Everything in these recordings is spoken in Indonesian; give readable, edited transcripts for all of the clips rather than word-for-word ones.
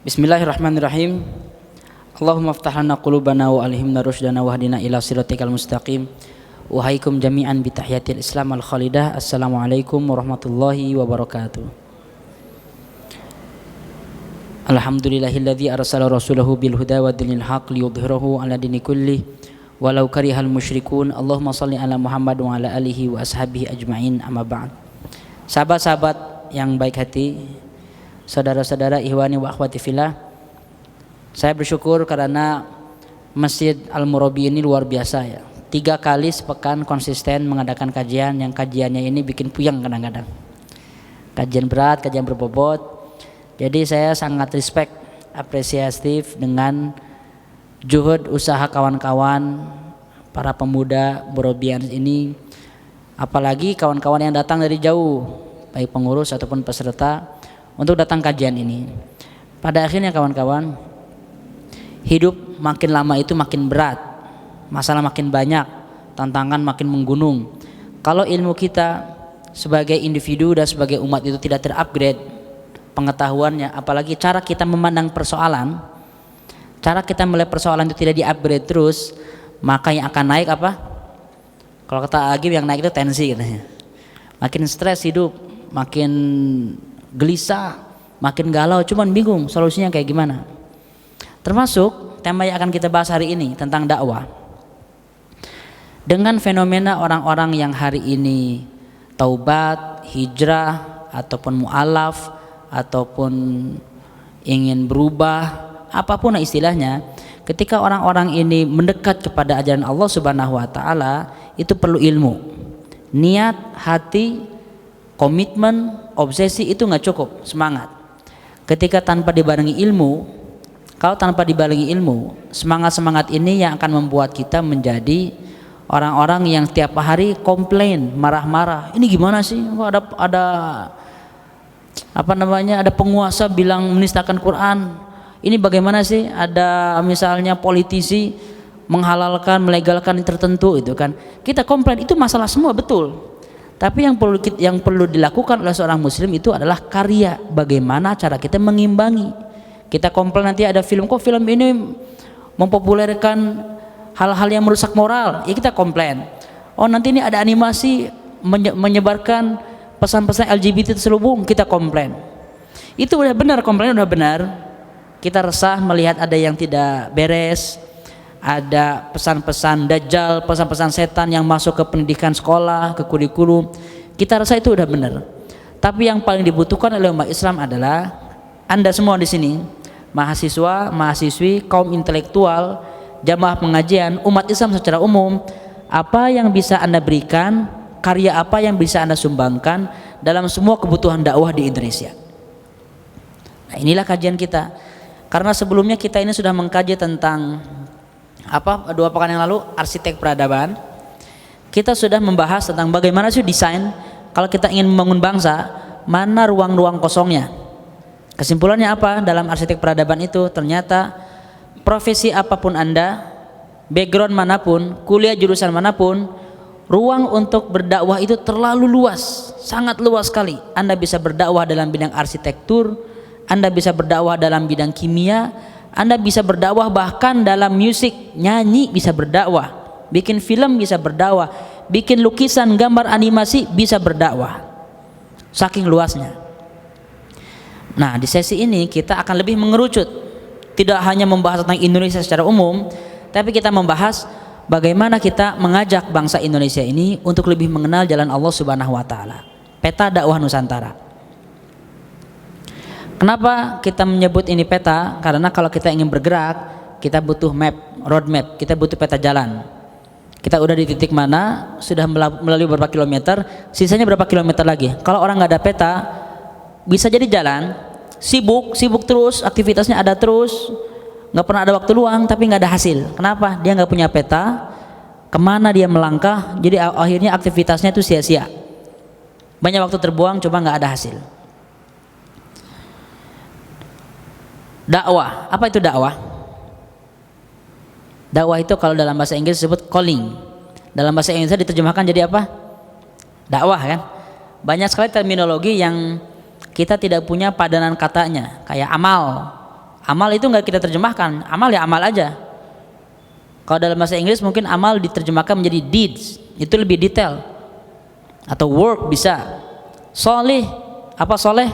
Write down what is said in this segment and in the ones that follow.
Bismillahirrahmanirrahim. Allahumma aftah lana qulubana wa alhimna rusydana wahdina ila siratikal mustaqim. Wahaikum jami'an bi tahiyatil Islam al khalidah. Assalamualaikum warahmatullahi wabarakatuh. Alhamdulillahilladzi arsala rasulahu bil huda wa dinil haq liyudhhirahu ala dini kulli walau karihal musyrikun. Allahumma shalli ala Muhammad wa ala alihi wa ashabihi ajmain, amma ba'd. Sahabat-sahabat yang baik hati, saudara-saudara ihwani wa akhwati fillah, saya bersyukur karena Masjid Al-Murabi ini luar biasa ya. 3 kali sepekan konsisten mengadakan kajian, yang kajiannya ini bikin puyeng kadang-kadang. Kajian berat, kajian berbobot. Jadi saya sangat respect, apresiatif dengan juhud usaha kawan-kawan para pemuda Murabian ini, apalagi kawan-kawan yang datang dari jauh, baik pengurus ataupun peserta, untuk datang kajian ini. Pada akhirnya kawan-kawan, hidup makin lama itu makin berat, masalah makin banyak, tantangan makin menggunung. Kalau ilmu kita sebagai individu dan sebagai umat itu tidak terupgrade pengetahuannya, apalagi cara kita memandang persoalan, cara kita melihat persoalan itu tidak diupgrade terus, maka yang akan naik apa? Kalau kata Agib, yang naik itu tensi katanya. Makin stres hidup, makin gelisah, makin galau, cuman bingung solusinya kayak gimana. Termasuk tema yang akan kita bahas hari ini tentang dakwah. Dengan fenomena orang-orang yang hari ini taubat, hijrah, ataupun mu'alaf, ataupun ingin berubah, apapun istilahnya, ketika orang-orang ini mendekat kepada ajaran Allah Subhanahu wa taala, itu perlu ilmu. Niat, hati, komitmen, obsesi itu nggak cukup, semangat. Ketika tanpa dibarengi ilmu, kalau tanpa dibarengi ilmu, semangat ini yang akan membuat kita menjadi orang-orang yang tiap hari komplain, marah-marah. Ini gimana sih? Ada penguasa bilang menistakan Quran. Ini bagaimana sih? Ada misalnya politisi menghalalkan, melegalkan tertentu, itu kan. Kita komplain, itu masalah semua, betul. Tapi yang perlu dilakukan oleh seorang muslim itu adalah karya, bagaimana cara kita mengimbangi. Kita komplain nanti ada film, kok film ini mempopulerkan hal-hal yang merusak moral, ya kita komplain. Oh nanti ini ada animasi menyebarkan pesan-pesan LGBT terselubung, kita komplain. Itu udah benar, komplain udah benar. Kita resah melihat ada yang tidak beres, ada pesan-pesan dajjal, pesan-pesan setan yang masuk ke pendidikan sekolah, ke kurikulum. Kita rasa itu udah benar. Tapi yang paling dibutuhkan oleh umat Islam adalah Anda semua di sini, mahasiswa, mahasiswi, kaum intelektual, jamaah pengajian, umat Islam secara umum, apa yang bisa Anda berikan, karya apa yang bisa Anda sumbangkan dalam semua kebutuhan dakwah di Indonesia. Nah, inilah kajian kita. Karena sebelumnya kita ini sudah mengkaji tentang 2 pekan yang lalu arsitek peradaban. Kita sudah membahas tentang bagaimana sih desain kalau kita ingin membangun bangsa, mana ruang-ruang kosongnya. Kesimpulannya apa dalam arsitek peradaban itu? Ternyata profesi apapun Anda, background manapun, kuliah jurusan manapun, ruang untuk berdakwah itu terlalu luas, sangat luas sekali. Anda bisa berdakwah dalam bidang arsitektur, Anda bisa berdakwah dalam bidang kimia, Anda bisa berdakwah bahkan dalam musik, nyanyi bisa berdakwah, bikin film bisa berdakwah, bikin lukisan, gambar, animasi bisa berdakwah. Saking luasnya. Nah, di sesi ini kita akan lebih mengerucut, tidak hanya membahas tentang Indonesia secara umum, tapi kita membahas bagaimana kita mengajak bangsa Indonesia ini untuk lebih mengenal jalan Allah Subhanahu wa taala. Peta dakwah Nusantara. Kenapa kita menyebut ini peta? Karena kalau kita ingin bergerak, kita butuh map, roadmap, kita butuh peta jalan. Kita udah di titik mana, sudah melalui berapa kilometer, sisanya berapa kilometer lagi. Kalau orang nggak ada peta, bisa jadi jalan, sibuk terus, aktivitasnya ada terus, nggak pernah ada waktu luang, tapi nggak ada hasil. Kenapa? Dia nggak punya peta, kemana dia melangkah, jadi akhirnya aktivitasnya itu sia-sia. Banyak waktu terbuang, coba nggak ada hasil. Dakwah, apa itu dakwah? Dakwah itu kalau dalam bahasa Inggris disebut calling. Dalam bahasa Indonesia diterjemahkan jadi apa? Dakwah kan? Banyak sekali terminologi yang kita tidak punya padanan katanya, kayak amal. Amal itu nggak kita terjemahkan, amal ya amal aja. Kalau dalam bahasa Inggris mungkin amal diterjemahkan menjadi deeds, itu lebih detail. Atau work bisa. Soleh, apa soleh?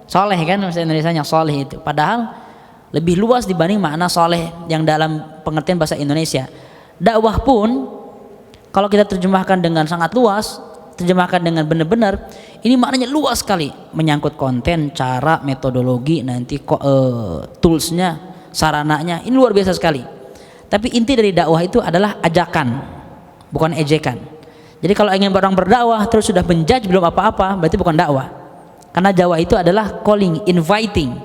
Soleh kan bahasa Indonesianya soleh itu. Padahal lebih luas dibanding makna soleh yang dalam pengertian bahasa Indonesia. Dakwah pun kalau kita terjemahkan dengan sangat luas, terjemahkan dengan benar-benar, ini maknanya luas sekali, menyangkut konten, cara, metodologi, nanti toolsnya, sarananya, ini luar biasa sekali. Tapi inti dari dakwah itu adalah ajakan, bukan ejekan. Jadi kalau ingin orang berdakwah terus sudah menjudge belum apa-apa, berarti bukan dakwah. Karena dakwah itu adalah calling, inviting.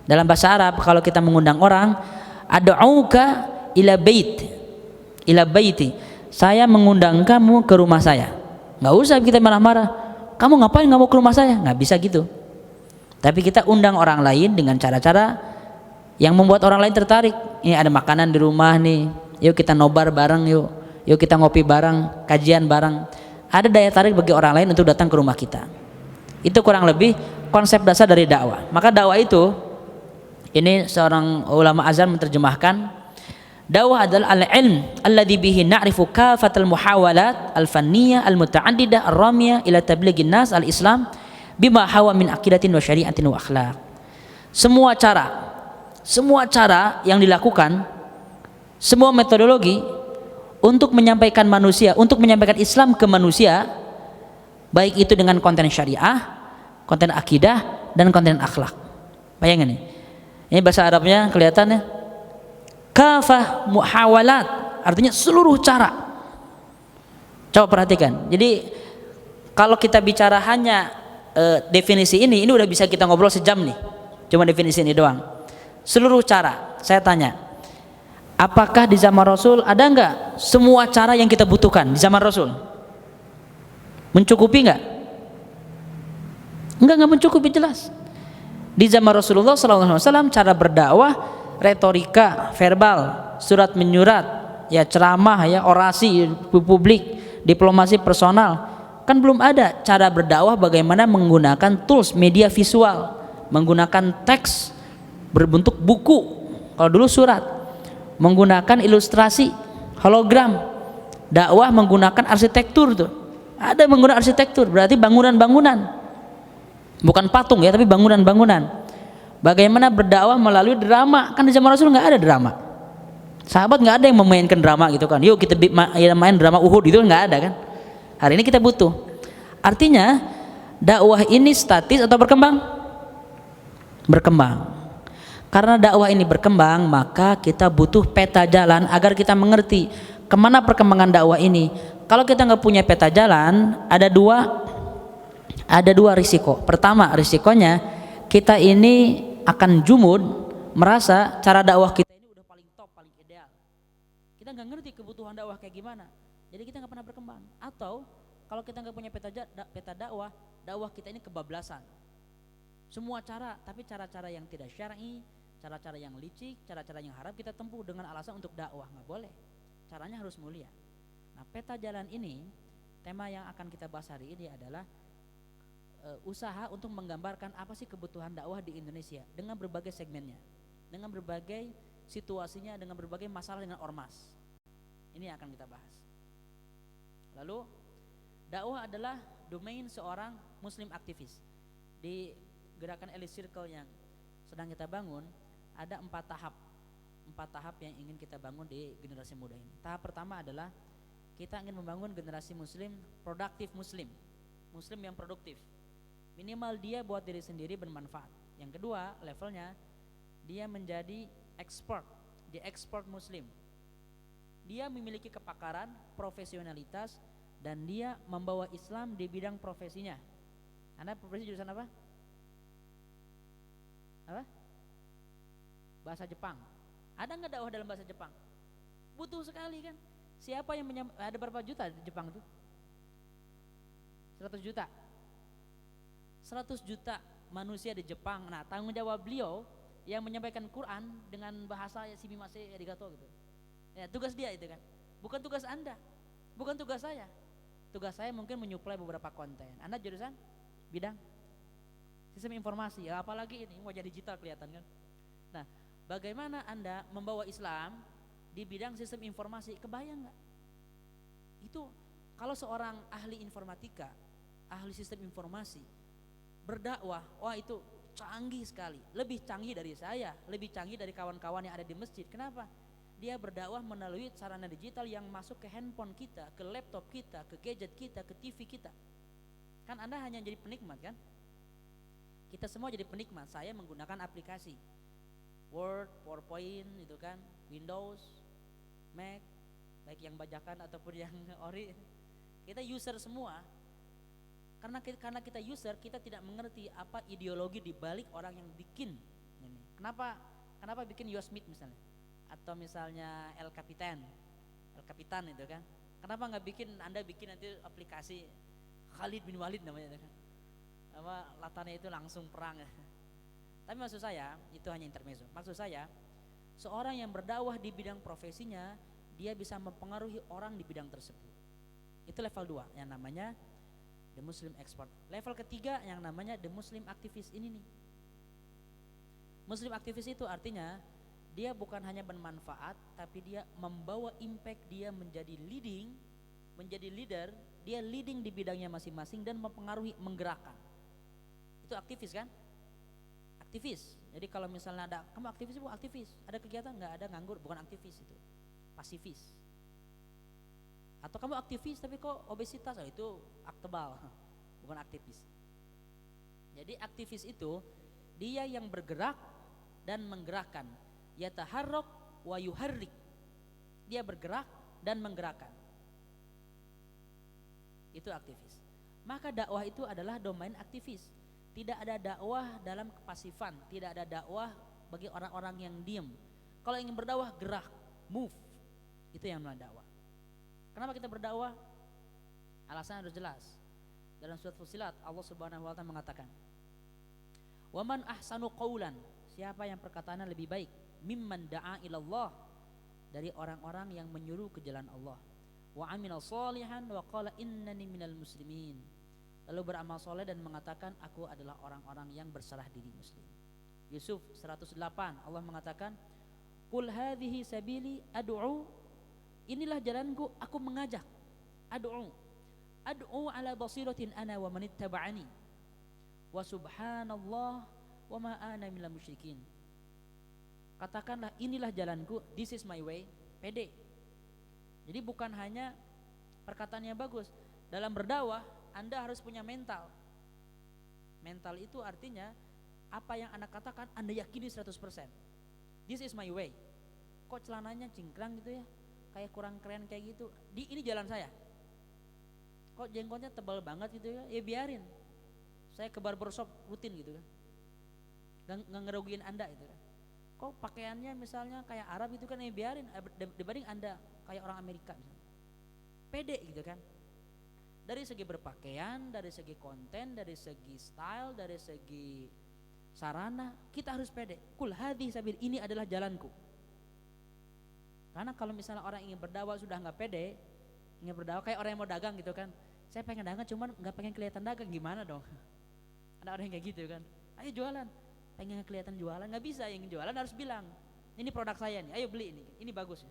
Dalam bahasa Arab kalau kita mengundang orang, ad'uka ila baiti. Saya mengundang kamu ke rumah saya. Nggak usah kita marah-marah. Kamu ngapain nggak mau ke rumah saya? Nggak bisa gitu. Tapi kita undang orang lain dengan cara-cara yang membuat orang lain tertarik. Ini ada makanan di rumah nih, yuk kita nobar bareng yuk kita ngopi bareng, kajian bareng. Ada daya tarik bagi orang lain untuk datang ke rumah kita. Itu kurang lebih konsep dasar dari dakwah. Maka dakwah itu, ini seorang ulama azhar menerjemahkan, dakwah adalah al-ilm alladhi bihi na'rifu kafatal muhawalat al-fanniyah al-muta'addidah ar-ramiyah ila tablighin nas al-islam bima hawa min aqidatin wa syari'atin wa akhlaq. Semua cara yang dilakukan, semua metodologi untuk menyampaikan manusia, untuk menyampaikan Islam ke manusia, baik itu dengan konten syariah, konten akidah, dan konten akhlak. Bayangin nih, ini bahasa Arabnya kelihatannya kafah muhawalat, artinya seluruh cara. Coba perhatikan. Jadi kalau kita bicara hanya definisi ini udah bisa kita ngobrol sejam nih. Cuma definisi ini doang. Seluruh cara, saya tanya, apakah di zaman Rasul ada enggak semua cara yang kita butuhkan di zaman Rasul? Mencukupi enggak? Enggak mencukupi, jelas. Di zaman Rasulullah SAW cara berdakwah, retorika, verbal, surat menyurat, ya ceramah, ya orasi publik, diplomasi personal, kan belum ada. Cara berdakwah bagaimana menggunakan tools media visual, menggunakan teks berbentuk buku, kalau dulu surat, menggunakan ilustrasi, hologram. Dakwah menggunakan arsitektur tuh, ada menggunakan arsitektur, berarti bangunan-bangunan, bukan patung ya, tapi bangunan-bangunan. Bagaimana berdakwah melalui drama, kan di zaman Rasul nggak ada drama. Sahabat nggak ada yang memainkan drama gitu kan, yuk kita main drama Uhud, itu nggak ada kan. Hari ini kita butuh. Artinya dakwah ini statis atau berkembang? Berkembang. Karena dakwah ini berkembang, maka kita butuh peta jalan agar kita mengerti kemana perkembangan dakwah ini. Kalau kita nggak punya peta jalan, ada dua risiko. Pertama, risikonya kita ini akan jumud, merasa cara dakwah kita ini udah paling top, paling ideal. Kita nggak ngerti kebutuhan dakwah kayak gimana, jadi kita nggak pernah berkembang. Atau kalau kita nggak punya peta dakwah kita ini kebablasan. Semua cara, tapi cara-cara yang tidak syar'i, cara-cara yang licik, cara-cara yang haram kita tempuh dengan alasan untuk dakwah, nggak boleh. Caranya harus mulia. Nah, peta jalan ini, tema yang akan kita bahas hari ini adalah usaha untuk menggambarkan apa sih kebutuhan dakwah di Indonesia dengan berbagai segmennya, dengan berbagai situasinya, dengan berbagai masalah dengan ormas. Ini yang akan kita bahas. Lalu, dakwah adalah domain seorang muslim aktivis. Di gerakan Elite Circle yang sedang kita bangun, ada 4 tahap yang ingin kita bangun di generasi muda ini. Tahap pertama adalah kita ingin membangun generasi muslim produktif, muslim yang produktif. Minimal dia buat diri sendiri bermanfaat. Yang kedua levelnya, dia menjadi dia ekspor muslim. Dia memiliki kepakaran, profesionalitas, dan dia membawa Islam di bidang profesinya. Anda profesi jurusan apa? Bahasa Jepang. Ada nggak dakwah dalam bahasa Jepang? Butuh sekali kan. Siapa yang ada berapa juta di Jepang itu? 100 juta. 100 juta manusia di Jepang. Nah, tanggung jawab beliau yang menyampaikan Quran dengan bahasa Shimimase arigato gitu. Ya, tugas dia itu kan. Bukan tugas Anda. Bukan tugas saya. Tugas saya mungkin menyuplai beberapa konten. Anda jurusan bidang sistem informasi, ya apalagi ini wajah digital kelihatan kan. Nah, Bagaimana Anda membawa Islam di bidang sistem informasi? Kebayang nggak? Itu kalau seorang ahli informatika, ahli sistem informasi berdakwah, wah itu canggih sekali, lebih canggih dari saya, lebih canggih dari kawan-kawan yang ada di masjid. Kenapa? Dia berdakwah melalui sarana digital yang masuk ke handphone kita, ke laptop kita, ke gadget kita, ke TV kita. Kan Anda hanya jadi penikmat kan? Kita semua jadi penikmat. Saya menggunakan aplikasi Word, PowerPoint itu kan, Windows, Mac, baik yang bajakan ataupun yang ori. Kita user semua. Karena kita user, kita tidak mengerti apa ideologi di balik orang yang bikin ini. Kenapa bikin Yosemite misalnya, atau misalnya El Capitan itu kan? Kenapa nggak Anda bikin nanti aplikasi Khalid bin Walid namanya kan? Apa latarnya itu langsung perang ya. Tapi maksud saya itu hanya intermezzo. Maksud saya seorang yang berdakwah di bidang profesinya, dia bisa mempengaruhi orang di bidang tersebut. Itu level 2 yang namanya The Muslim Expert. Level ketiga yang namanya The Muslim Activist ini nih. Muslim Activist itu artinya dia bukan hanya bermanfaat, tapi dia membawa impact, dia menjadi leader, dia leading di bidangnya masing-masing dan mempengaruhi, menggerakkan. Itu aktivis kan? Aktivis. Jadi kalau misalnya ada, kamu aktivis, bukan aktivis. Ada kegiatan nggak ada, nganggur, bukan aktivis itu. Pasifis. Atau kamu aktivis tapi kok obesitas, oh itu aktebal, bukan aktivis. Jadi aktivis itu dia yang bergerak dan menggerakkan. Yataharrak wa yuharrik. Dia bergerak dan menggerakkan. Itu aktivis. Maka dakwah itu adalah domain aktivis. Tidak ada dakwah dalam kepasifan, tidak ada dakwah bagi orang-orang yang diam. Kalau ingin berdakwah, gerak, move. Itu yang namanya dakwah. Kenapa kita berdakwah? Alasan harus jelas. Dalam surat Fussilat Allah Subhanahu wa taala mengatakan, "Wa man ahsanu qaulan", siapa yang perkataannya lebih baik, "mimman da'a ilallah", dari orang-orang yang menyuruh ke jalan Allah. "Wa amila shalihan wa qala innani minal muslimin", lalu beramal soleh dan mengatakan aku adalah orang-orang yang berserah diri muslim. Yusuf 108 Allah mengatakan, "Qul hadhihi sabili ad'u", inilah jalanku, aku mengajak. Ad'u ala basiratin ana wa manittaba'ani wa subhanallah wa ma ana minal musyrikin. Katakanlah inilah jalanku, this is my way, pede. Jadi bukan hanya perkataannya bagus. Dalam berdakwah Anda harus punya mental. Mental itu artinya apa yang Anda katakan Anda yakini 100%. This is my way. Kok celananya cingkrang gitu ya? Kayak kurang keren kayak gitu. Ini jalan saya. Kok jenggotnya tebal banget gitu ya? Ya biarin. Saya ke barbershop rutin gitu kan. Nggak ngerugiin Anda gitu kan. Kok pakaiannya misalnya kayak Arab gitu kan, ya biarin. Dibanding Anda kayak orang Amerika misalnya. Pede gitu kan. Dari segi berpakaian, dari segi konten, dari segi style, dari segi sarana, kita harus pede. Kul hadhi sabil, ini adalah jalanku. Karena kalau misalnya orang ingin berdakwah sudah nggak pede, ingin berdakwah kayak orang yang mau dagang gitu kan, saya pengen dagang cuman nggak pengen kelihatan dagang, gimana dong? Ada orang yang kayak gitu kan, ayo jualan, pengen kelihatan jualan, nggak bisa. Yang jualan harus bilang, ini produk saya nih, ayo beli ini bagus,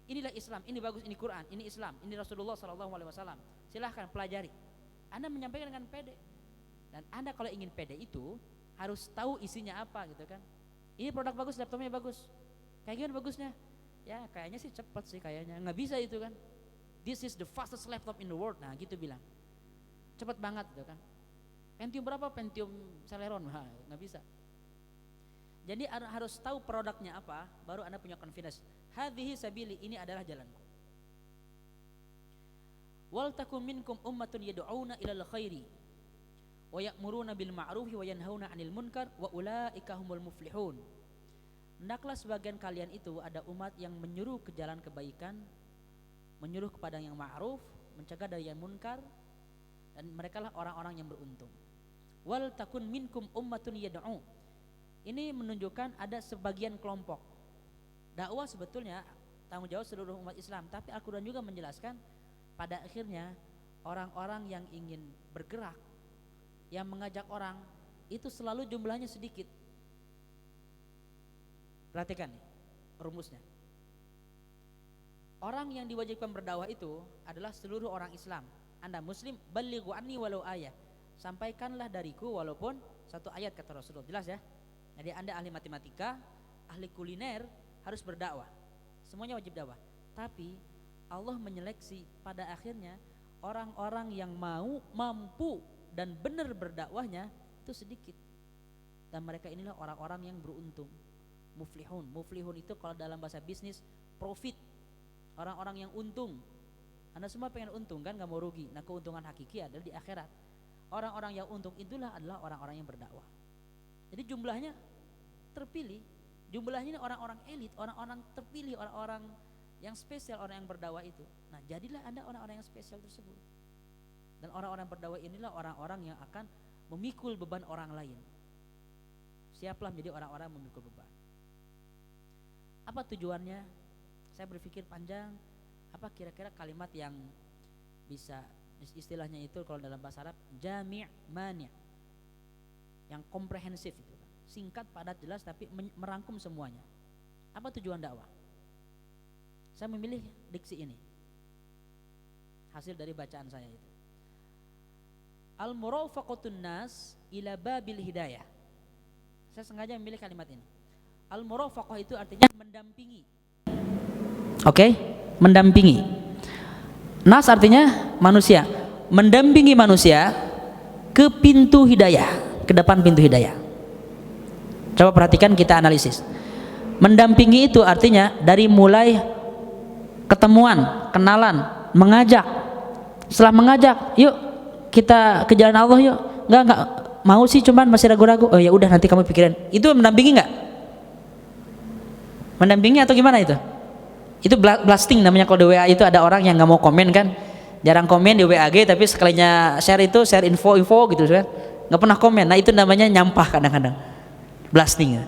inilah Islam, ini bagus, ini Quran, ini Islam, ini Rasulullah SAW. Silahkan pelajari. Anda menyampaikan dengan pede, dan Anda kalau ingin pede itu harus tahu isinya apa gitu kan. Ini produk bagus, laptopnya bagus, kayak gimana bagusnya? Ya kayaknya sih cepat sih kayaknya, nggak bisa itu kan. This is the fastest laptop in the world, nah gitu bilang, cepat banget gitu kan. Pentium berapa? Pentium Celeron, nggak bisa. Jadi harus tahu produknya apa, baru Anda punya confidence. Hadhihi sabili, ini adalah jalanku. Wal takum minkum ummatun yad'una ilal khairi wa ya'muruna bil ma'rufi wa yanhauna 'anil munkar wa ulaika humul muflihun. Hendaklah sebagian kalian itu ada umat yang menyuruh ke jalan kebaikan, menyuruh kepada yang ma'ruf, mencegah dari yang munkar, dan merekalah orang-orang yang beruntung. Wal takun minkum ummatun yad'u, ini menunjukkan ada sebagian kelompok. Dakwah sebetulnya tanggung jawab seluruh umat Islam, tapi Al-Quran juga menjelaskan pada akhirnya orang-orang yang ingin bergerak, yang mengajak orang itu selalu jumlahnya sedikit. Perhatikan nih rumusnya. Orang yang diwajibkan berdakwah itu adalah seluruh orang Islam. Anda muslim, balighu anni walau ayah. Sampaikanlah dariku walaupun satu ayat, kata Rasulullah. Jelas ya? Jadi Anda ahli matematika, ahli kuliner, harus berdakwah. Semuanya wajib dakwah. Tapi Allah menyeleksi pada akhirnya orang-orang yang mau, mampu dan benar berdakwahnya itu sedikit. Dan mereka inilah orang-orang yang beruntung. Muflihun. Muflihun itu kalau dalam bahasa bisnis profit. Orang-orang yang untung. Anda semua pengen untung kan, gak mau rugi. Nah keuntungan hakiki adalah di akhirat. Orang-orang yang untung itulah adalah orang-orang yang berdakwah. Jadi jumlahnya terpilih. Jumlahnya ini orang-orang elit, orang-orang terpilih, orang-orang yang spesial, orang yang berdakwah itu. Nah jadilah Anda orang-orang yang spesial tersebut. Dan orang-orang berdakwah inilah orang-orang yang akan memikul beban orang lain. Siaplah menjadi orang-orang yang memikul beban. Apa tujuannya? Saya berpikir panjang, apa kira-kira kalimat yang bisa, istilahnya itu kalau dalam bahasa Arab jami' mani', yang komprehensif itu, singkat, padat, jelas tapi merangkum semuanya. Apa tujuan dakwah? Saya memilih diksi ini, hasil dari bacaan saya itu. Al-murafaqatun nas ila babil hidayah. Saya sengaja memilih kalimat ini. Al-murafaqah itu artinya mendampingi. Oke, mendampingi. Nas artinya manusia, mendampingi manusia ke pintu hidayah, ke depan pintu hidayah. Coba perhatikan, kita analisis. Mendampingi itu artinya dari mulai ketemuan, kenalan, mengajak. Setelah mengajak, yuk kita ke jalan Allah yuk. Enggak mau sih, cuman masih ragu-ragu. Oh ya udah, nanti kamu pikirin. Itu mendampingi enggak? Mendampingi atau gimana itu? Itu blasting namanya. Kalau di WA itu ada orang yang nggak mau komen kan, jarang komen di WAG, tapi sekalinya share itu share info gitu kan, nggak pernah komen. Nah itu namanya nyampah kadang-kadang, blasting.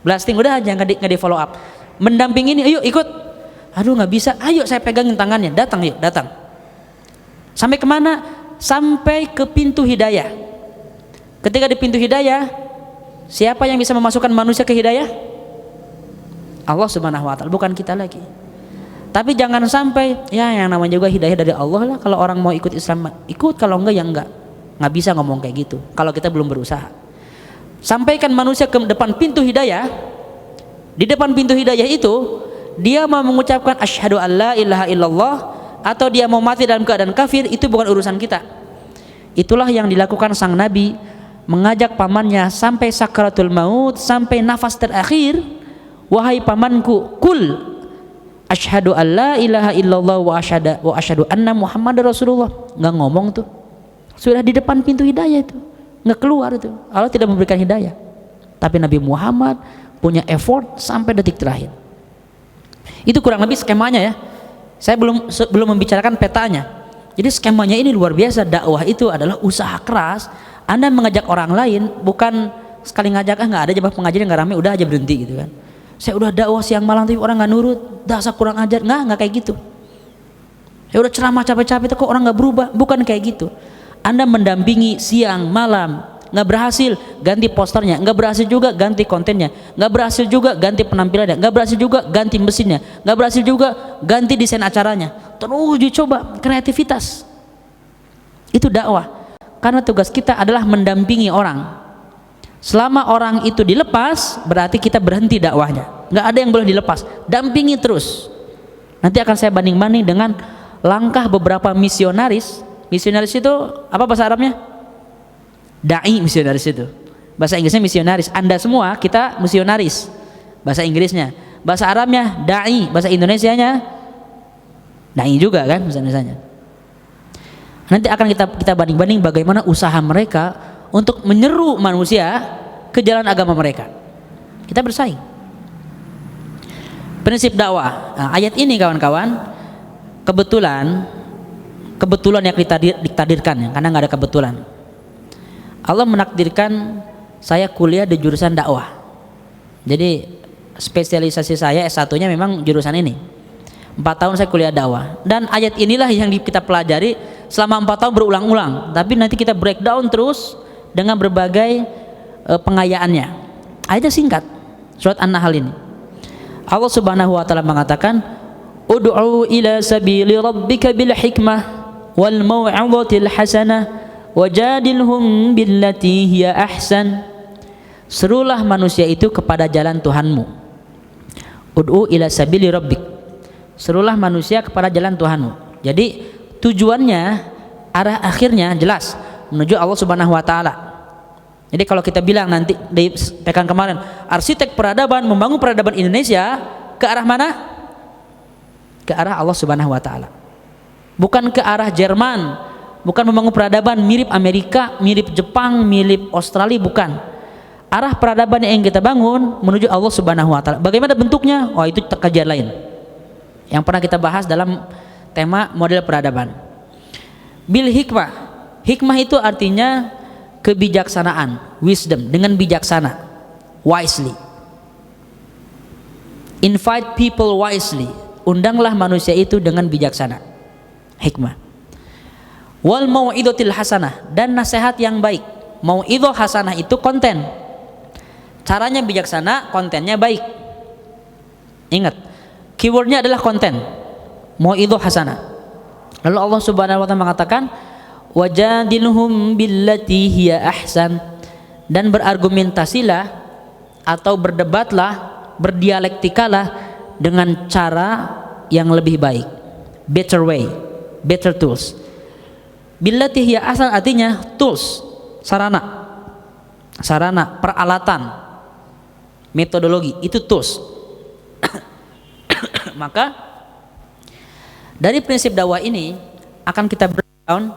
Blasting udah aja nggak di follow up. Mendampingi ini, ayo ikut. Aduh nggak bisa, ayo saya pegangin tangannya, datang yuk, datang. Sampai kemana? Sampai ke pintu hidayah. Ketika di pintu hidayah, siapa yang bisa memasukkan manusia ke hidayah? Allah Subhanahu wa Ta'ala, bukan kita lagi. Tapi jangan sampai ya yang namanya juga hidayah dari Allah lah. Kalau orang mau ikut Islam ikut, kalau enggak ya enggak. Nggak bisa ngomong kayak gitu kalau kita belum berusaha. Sampaikan manusia ke depan pintu hidayah. Di depan pintu hidayah itu dia mau mengucapkan asyhadu alla ilaha illallah atau dia mau mati dalam keadaan kafir, itu bukan urusan kita. Itulah yang dilakukan sang Nabi, mengajak pamannya sampai sakaratul maut, sampai nafas terakhir. Wahai pamanku, kul asyhadu alla ilaha illallah wa asyhadu anna Muhammadar Rasulullah. Nggak ngomong tuh, sudah di depan pintu hidayah itu, nggak keluar itu. Allah tidak memberikan hidayah, tapi Nabi Muhammad punya effort sampai detik terakhir. Itu kurang lebih skemanya ya. Saya belum membicarakan petanya. Jadi skemanya ini luar biasa. Dakwah itu adalah usaha keras. Anda mengajak orang lain, bukan sekali ngajak nggak ada jemaah pengajian nggak rame udah aja berhenti gitu kan. Saya udah dakwah siang malam tapi orang nggak nurut, dasar kurang ajar. Nggak kayak gitu. Ya udah ceramah capek-capek kok orang nggak berubah, bukan kayak gitu. Anda mendampingi siang malam, nggak berhasil ganti posternya, nggak berhasil juga ganti kontennya, nggak berhasil juga ganti penampilannya, nggak berhasil juga ganti mesinnya, nggak berhasil juga ganti desain acaranya. Terus dicoba kreativitas. Itu dakwah. Karena tugas kita adalah mendampingi orang. Selama orang itu dilepas, berarti kita berhenti dakwahnya. Nggak ada yang boleh dilepas, dampingi terus. Nanti akan saya banding-banding dengan langkah beberapa misionaris. Misionaris itu apa bahasa Arabnya? Dai, misionaris itu. Bahasa Inggrisnya misionaris. Anda semua kita misionaris. Bahasa Inggrisnya. Bahasa Arabnya dai, bahasa Indonesianya dai juga kan bahasa Indonesianya. Nanti akan kita banding-banding bagaimana usaha mereka untuk menyeru manusia ke jalan agama mereka. Kita bersaing. Prinsip dakwah. Nah, ayat ini kawan-kawan, kebetulan yang ditakdirkan ya, karena nggak ada kebetulan. Allah menakdirkan saya kuliah di jurusan dakwah. Jadi spesialisasi saya S1-nya memang jurusan ini. 4 tahun saya kuliah dakwah. Dan ayat inilah yang kita pelajari selama 4 tahun berulang-ulang. Tapi nanti kita breakdown terus dengan berbagai pengayaannya. Ayatnya singkat, surat An-Nahl ini. Allah Subhanahu wa taala mengatakan, ud'u ila sabili rabbika bil hikmah wal mau'izatil hasanah wajadilhum billati hiya ahsan. Serulah manusia itu kepada jalan Tuhanmu. Ud'u ila sabili rabbik, serulah manusia kepada jalan Tuhanmu. Jadi tujuannya, arah akhirnya jelas menuju Allah Subhanahu wa taala. Jadi kalau kita bilang nanti di pekan kemarin, arsitek peradaban membangun peradaban Indonesia, ke arah mana? Ke arah Allah Subhanahu wa taala. Bukan ke arah Jerman, bukan membangun peradaban mirip Amerika, mirip Jepang, mirip Australia, bukan. Arah peradaban yang kita bangun menuju Allah Subhanahu wa taala. Bagaimana bentuknya? Oh, itu kajian lain yang pernah kita bahas dalam tema model peradaban. Bil hikmah. Hikmah itu artinya kebijaksanaan, wisdom, dengan bijaksana, wisely. Invite people wisely, undanglah manusia itu dengan bijaksana, hikmah. Wal mau'izatil hasanah, dan nasihat yang baik. Mau'izah hasanah itu konten, caranya bijaksana, kontennya baik. Ingat, keywordnya adalah konten. Mau'izah hasanah. Lalu Allah Subhanahu wa taala mengatakan, wajadilhum billati hiya ahsan, dan berargumentasilah atau berdebatlah, berdialektikalah dengan cara yang lebih baik, better way, better tools. Billati hiya ahsan artinya tools, sarana, peralatan, metodologi, itu tools. Maka dari prinsip dakwah ini akan kita breakdown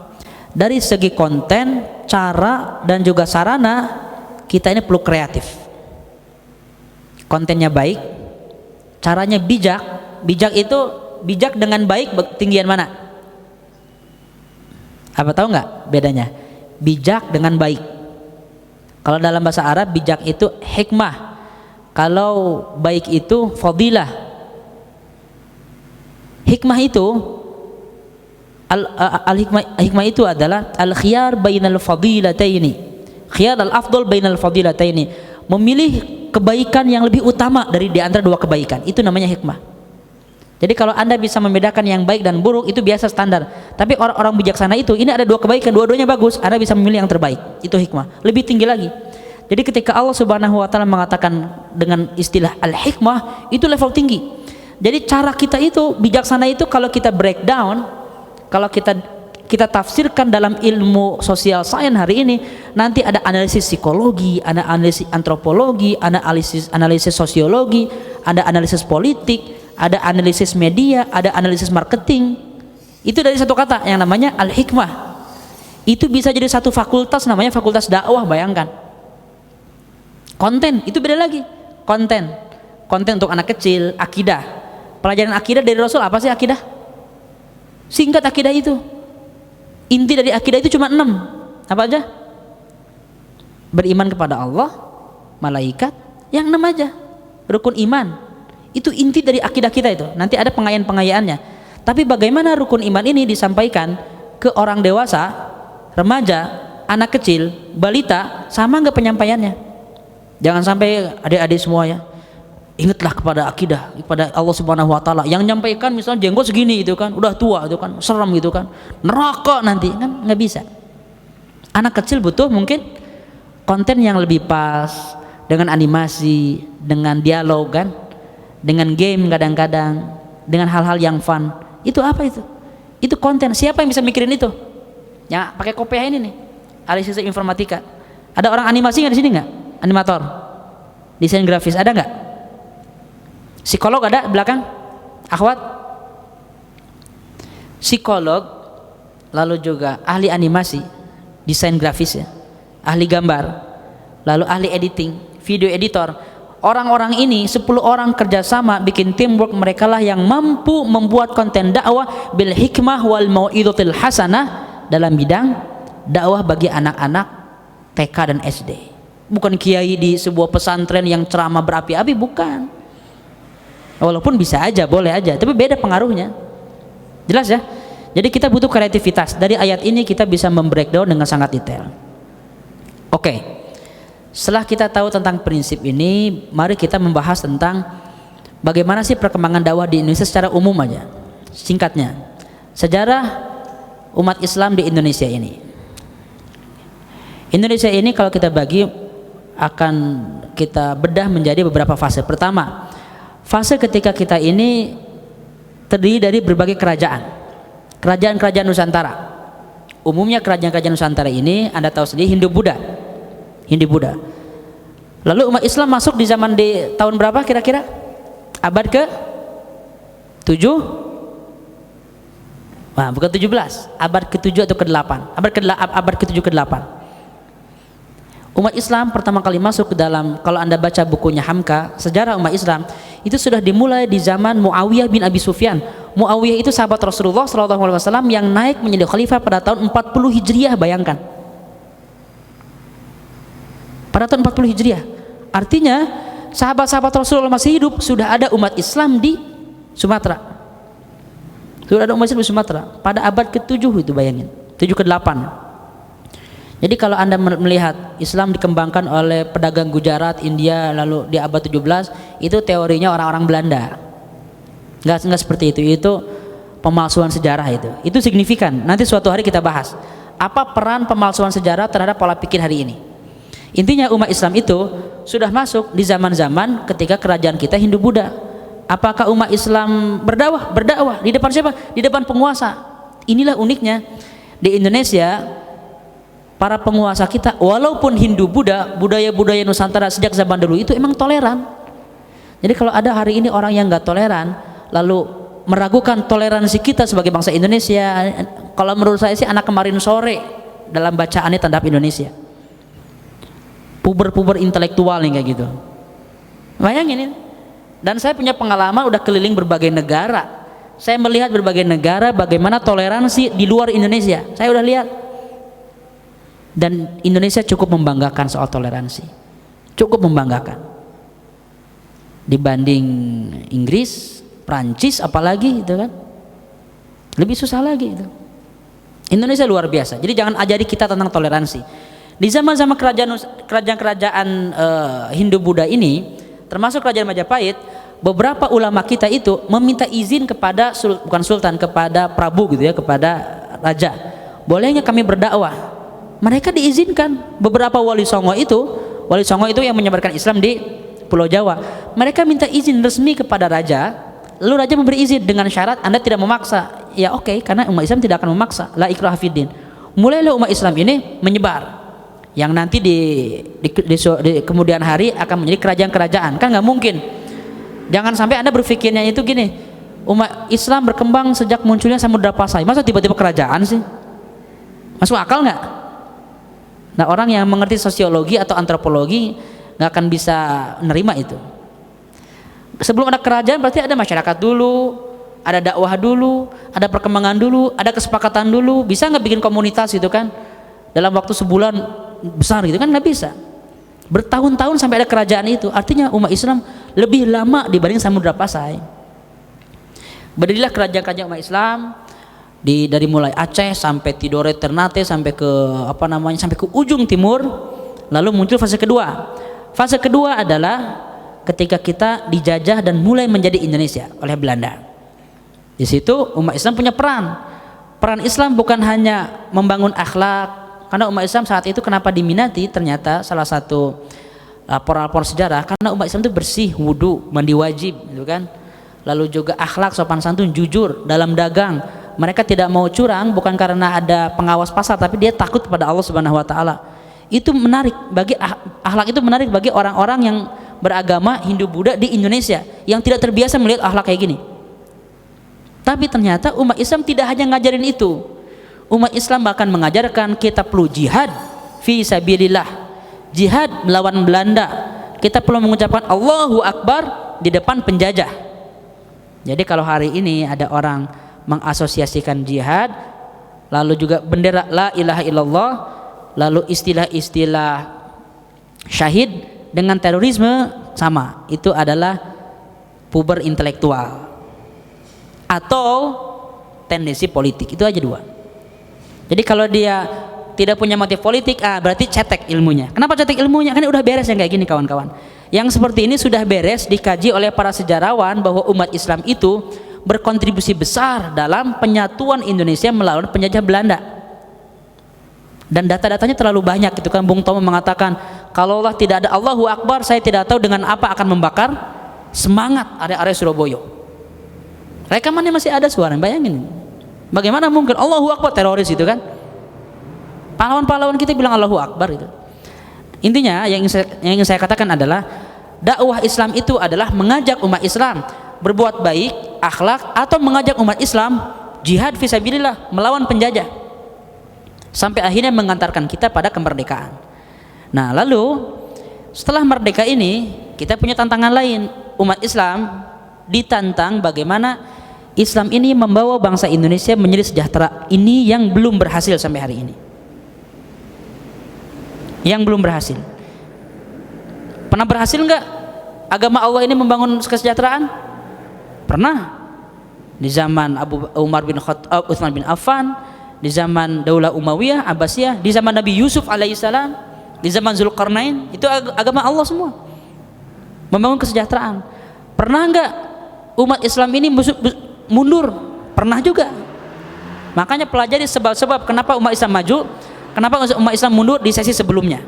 dari segi konten, cara, dan juga sarana. Kita ini perlu kreatif. Kontennya baik, caranya bijak. Bijak itu bijak dengan baik, tinggian mana? Apa tahu nggak bedanya? Bijak dengan baik. Kalau dalam bahasa Arab bijak itu hikmah, kalau baik itu fadilah. Hikmah itu al-hikmah itu adalah al-khiyar bainal fadilataini, khiyar al-afdal bainal fadilataini, memilih kebaikan yang lebih utama dari di antara dua kebaikan. Itu namanya hikmah. Jadi kalau Anda bisa membedakan yang baik dan buruk, itu biasa standar. Tapi orang-orang bijaksana itu, ini ada dua kebaikan, dua-duanya bagus, Anda bisa memilih yang terbaik. Itu hikmah. Lebih tinggi lagi. Jadi ketika Allah Subhanahu wa taala mengatakan dengan istilah al-hikmah, itu level tinggi. Jadi cara kita itu bijaksana itu kalau kita breakdown, kalau kita tafsirkan dalam ilmu sosial science hari ini, nanti ada analisis psikologi, ada analisis antropologi, ada analisis sosiologi, ada analisis politik, ada analisis media, ada analisis marketing. Itu dari satu kata yang namanya al-hikmah. Itu bisa jadi satu fakultas, namanya fakultas dakwah, bayangkan. Konten itu beda lagi. Konten untuk anak kecil, akidah. Pelajaran akidah dari Rasul apa sih akidah? Singkat akidah itu. Inti dari akidah itu cuma 6. Apa aja? Beriman kepada Allah, malaikat, yang 6 aja. Rukun iman. Itu inti dari akidah kita itu. Nanti ada pengayaan-pengayaannya. Tapi bagaimana rukun iman ini disampaikan ke orang dewasa, remaja, anak kecil, balita, sama nggak penyampaiannya? Jangan sampai adik-adik semua ya. Ingatlah kepada akidah, kepada Allah Subhanahu wa taala. Yang nyampaikan misalnya jenggot segini itu kan, udah tua itu kan, serem gitu kan. Neraka nanti, kan nggak bisa. Anak kecil butuh mungkin konten yang lebih pas, dengan animasi, dengan dialog kan, dengan game kadang-kadang, dengan hal-hal yang fun. Itu apa itu? Itu konten. Siapa yang bisa mikirin itu? Ya, pakai kopiah ini nih. Ahli sistem informatika. Ada orang animasi nggak di sini nggak? Animator, desain grafis ada nggak? Psikolog ada belakang? Akhwat? Psikolog, lalu juga ahli animasi, desain grafis ya, ahli gambar, lalu ahli editing, video editor. Orang-orang ini 10 orang kerjasama bikin teamwork, mereka lah yang mampu membuat konten dakwah bil hikmah wal mau'izatil hasanah dalam bidang dakwah bagi anak-anak TK dan SD. Bukan kiai di sebuah pesantren yang ceramah berapi-api, bukan. Walaupun bisa aja, boleh aja, tapi beda pengaruhnya. Jelas ya? Jadi kita butuh kreativitas. Dari ayat ini kita bisa membreakdown dengan sangat detail. Oke. Setelah kita tahu tentang prinsip ini, mari kita membahas tentang bagaimana sih perkembangan dakwah di Indonesia secara umum aja. Singkatnya, sejarah umat Islam di Indonesia ini. Indonesia ini kalau kita bagi akan kita bedah menjadi beberapa fase. Pertama, fase ketika kita ini terdiri dari berbagai kerajaan Nusantara. Umumnya kerajaan Nusantara ini Anda tahu sendiri Hindu-Buddha. Lalu umat Islam masuk di zaman di tahun berapa kira-kira? Abad ke 7? Nah, bukan 17, abad ke-7 atau ke-8. Abad ke-7 ke-8. Umat Islam pertama kali masuk ke dalam, kalau Anda baca bukunya Hamka, sejarah umat Islam itu sudah dimulai di zaman Muawiyah bin Abi Sufyan. Muawiyah itu sahabat Rasulullah SAW yang naik menjadi khalifah pada tahun 40 Hijriah, bayangkan. Pada tahun 40 Hijriah. Artinya sahabat-sahabat Rasulullah masih hidup, sudah ada umat Islam di Sumatera. Sudah ada umat Islam di Sumatera pada abad ke-7 itu, bayangin. 7 ke-8. Jadi kalau Anda melihat Islam dikembangkan oleh pedagang Gujarat, India, lalu di abad 17, itu teorinya orang-orang Belanda. Enggak seperti itu pemalsuan sejarah itu. Itu signifikan. Nanti suatu hari kita bahas apa peran pemalsuan sejarah terhadap pola pikir hari ini. Intinya umat Islam itu sudah masuk di zaman-zaman ketika kerajaan kita Hindu-Buddha. Apakah umat Islam berdakwah di depan siapa? Di depan penguasa. Inilah uniknya di Indonesia. Para penguasa kita walaupun Hindu-Buddha, budaya-budaya Nusantara sejak zaman dulu itu emang toleran. Jadi kalau ada hari ini orang yang nggak toleran lalu meragukan toleransi kita sebagai bangsa Indonesia, kalau menurut saya sih anak kemarin sore dalam bacaannya terhadap Indonesia, puber-puber intelektual nih kayak gitu. Bayangin ini. Dan saya punya pengalaman udah keliling berbagai negara. Saya melihat berbagai negara bagaimana toleransi di luar Indonesia. Saya udah lihat. Dan Indonesia cukup membanggakan soal toleransi, cukup membanggakan dibanding Inggris, Prancis apalagi itu kan lebih susah lagi itu. Indonesia luar biasa. Jadi jangan ajari kita tentang toleransi. Di zaman-zaman kerajaan Hindu-Buddha ini, termasuk kerajaan Majapahit, beberapa ulama kita itu meminta izin kepada bukan sultan, kepada prabu gitu ya, kepada raja, bolehnya kami berdakwah. Mereka diizinkan. Beberapa wali songo itu yang menyebarkan Islam di Pulau Jawa, mereka minta izin resmi kepada raja, lalu raja memberi izin dengan syarat Anda tidak memaksa. Ya oke, karena umat Islam tidak akan memaksa, la ikraha fiddin. Mulailah umat Islam ini menyebar, yang nanti di kemudian hari akan menjadi kerajaan-kerajaan. Kan nggak mungkin. Jangan sampai Anda berpikirnya itu gini, umat Islam berkembang sejak munculnya Samudra Pasai, masa tiba-tiba kerajaan sih? Masuk akal nggak? Nah, orang yang mengerti sosiologi atau antropologi nggak akan bisa menerima itu. Sebelum ada kerajaan berarti ada masyarakat dulu, ada dakwah dulu, ada perkembangan dulu, ada kesepakatan dulu. Bisa nggak bikin komunitas itu kan dalam waktu sebulan besar gitu kan? Nggak bisa. Bertahun-tahun sampai ada kerajaan itu. Artinya umat Islam lebih lama dibanding Samudra Pasai. Berdirilah kerajaan-kerajaan umat Islam dari mulai Aceh sampai Tidore Ternate sampai ke sampai ke ujung timur. Lalu muncul fase kedua. Fase kedua adalah ketika kita dijajah dan mulai menjadi Indonesia oleh Belanda. Di situ umat Islam punya peran. Peran Islam bukan hanya membangun akhlak, karena umat Islam saat itu kenapa diminati, ternyata salah satu laporan-laporan sejarah karena umat Islam itu bersih, wudu, mandi wajib gitu kan. Lalu juga akhlak, sopan santun, jujur dalam dagang. Mereka tidak mau curang bukan karena ada pengawas pasar, tapi dia takut kepada Allah Subhanahu wa taala. Itu menarik bagi akhlak, itu menarik bagi orang-orang yang beragama Hindu-Buddha di Indonesia yang tidak terbiasa melihat akhlak kayak gini. Tapi ternyata umat Islam tidak hanya ngajarin itu. Umat Islam bahkan mengajarkan kita perlu jihad fi sabilillah. Jihad melawan Belanda. Kita perlu mengucapkan Allahu Akbar di depan penjajah. Jadi kalau hari ini ada orang mengasosiasikan jihad, lalu juga bendera la ilaha illallah, lalu istilah-istilah syahid dengan terorisme sama, itu adalah puber intelektual atau tendensi politik. Itu aja dua. Jadi kalau dia tidak punya motif politik, berarti cetek ilmunya. Kenapa cetek ilmunya? Kan udah beres yang kayak gini kawan-kawan. Yang seperti ini sudah beres dikaji oleh para sejarawan bahwa umat Islam itu berkontribusi besar dalam penyatuan Indonesia melawan penjajah Belanda. Dan data-datanya terlalu banyak gitu kan. Bung Tomo mengatakan, kalau Allah tidak ada Allahu Akbar, saya tidak tahu dengan apa akan membakar semangat area-area Surabaya. Rekamannya masih ada suara, bayangin. Bagaimana mungkin Allahu Akbar teroris itu kan? Pahlawan-pahlawan kita bilang Allahu Akbar itu. Intinya yang ingin saya katakan adalah dakwah Islam itu adalah mengajak umat Islam berbuat baik, akhlak, atau mengajak umat Islam jihad fisabilillah melawan penjajah sampai akhirnya mengantarkan kita pada kemerdekaan. Nah, lalu setelah merdeka ini kita punya tantangan lain. Umat Islam ditantang bagaimana Islam ini membawa bangsa Indonesia menjadi sejahtera. Ini yang belum berhasil sampai hari ini. Yang belum berhasil. Pernah berhasil enggak agama Allah ini membangun kesejahteraan? Pernah. Di zaman Abu Umar bin Khattab, Utsman bin Affan, di zaman Daulah Umayyah, Abbasiyah, di zaman Nabi Yusuf alaihissalam, di zaman Zulkarnain, itu agama Allah semua. Membangun kesejahteraan. Pernah enggak umat Islam ini mundur? Pernah juga. Makanya pelajari sebab-sebab kenapa umat Islam maju, kenapa umat Islam mundur di sesi sebelumnya.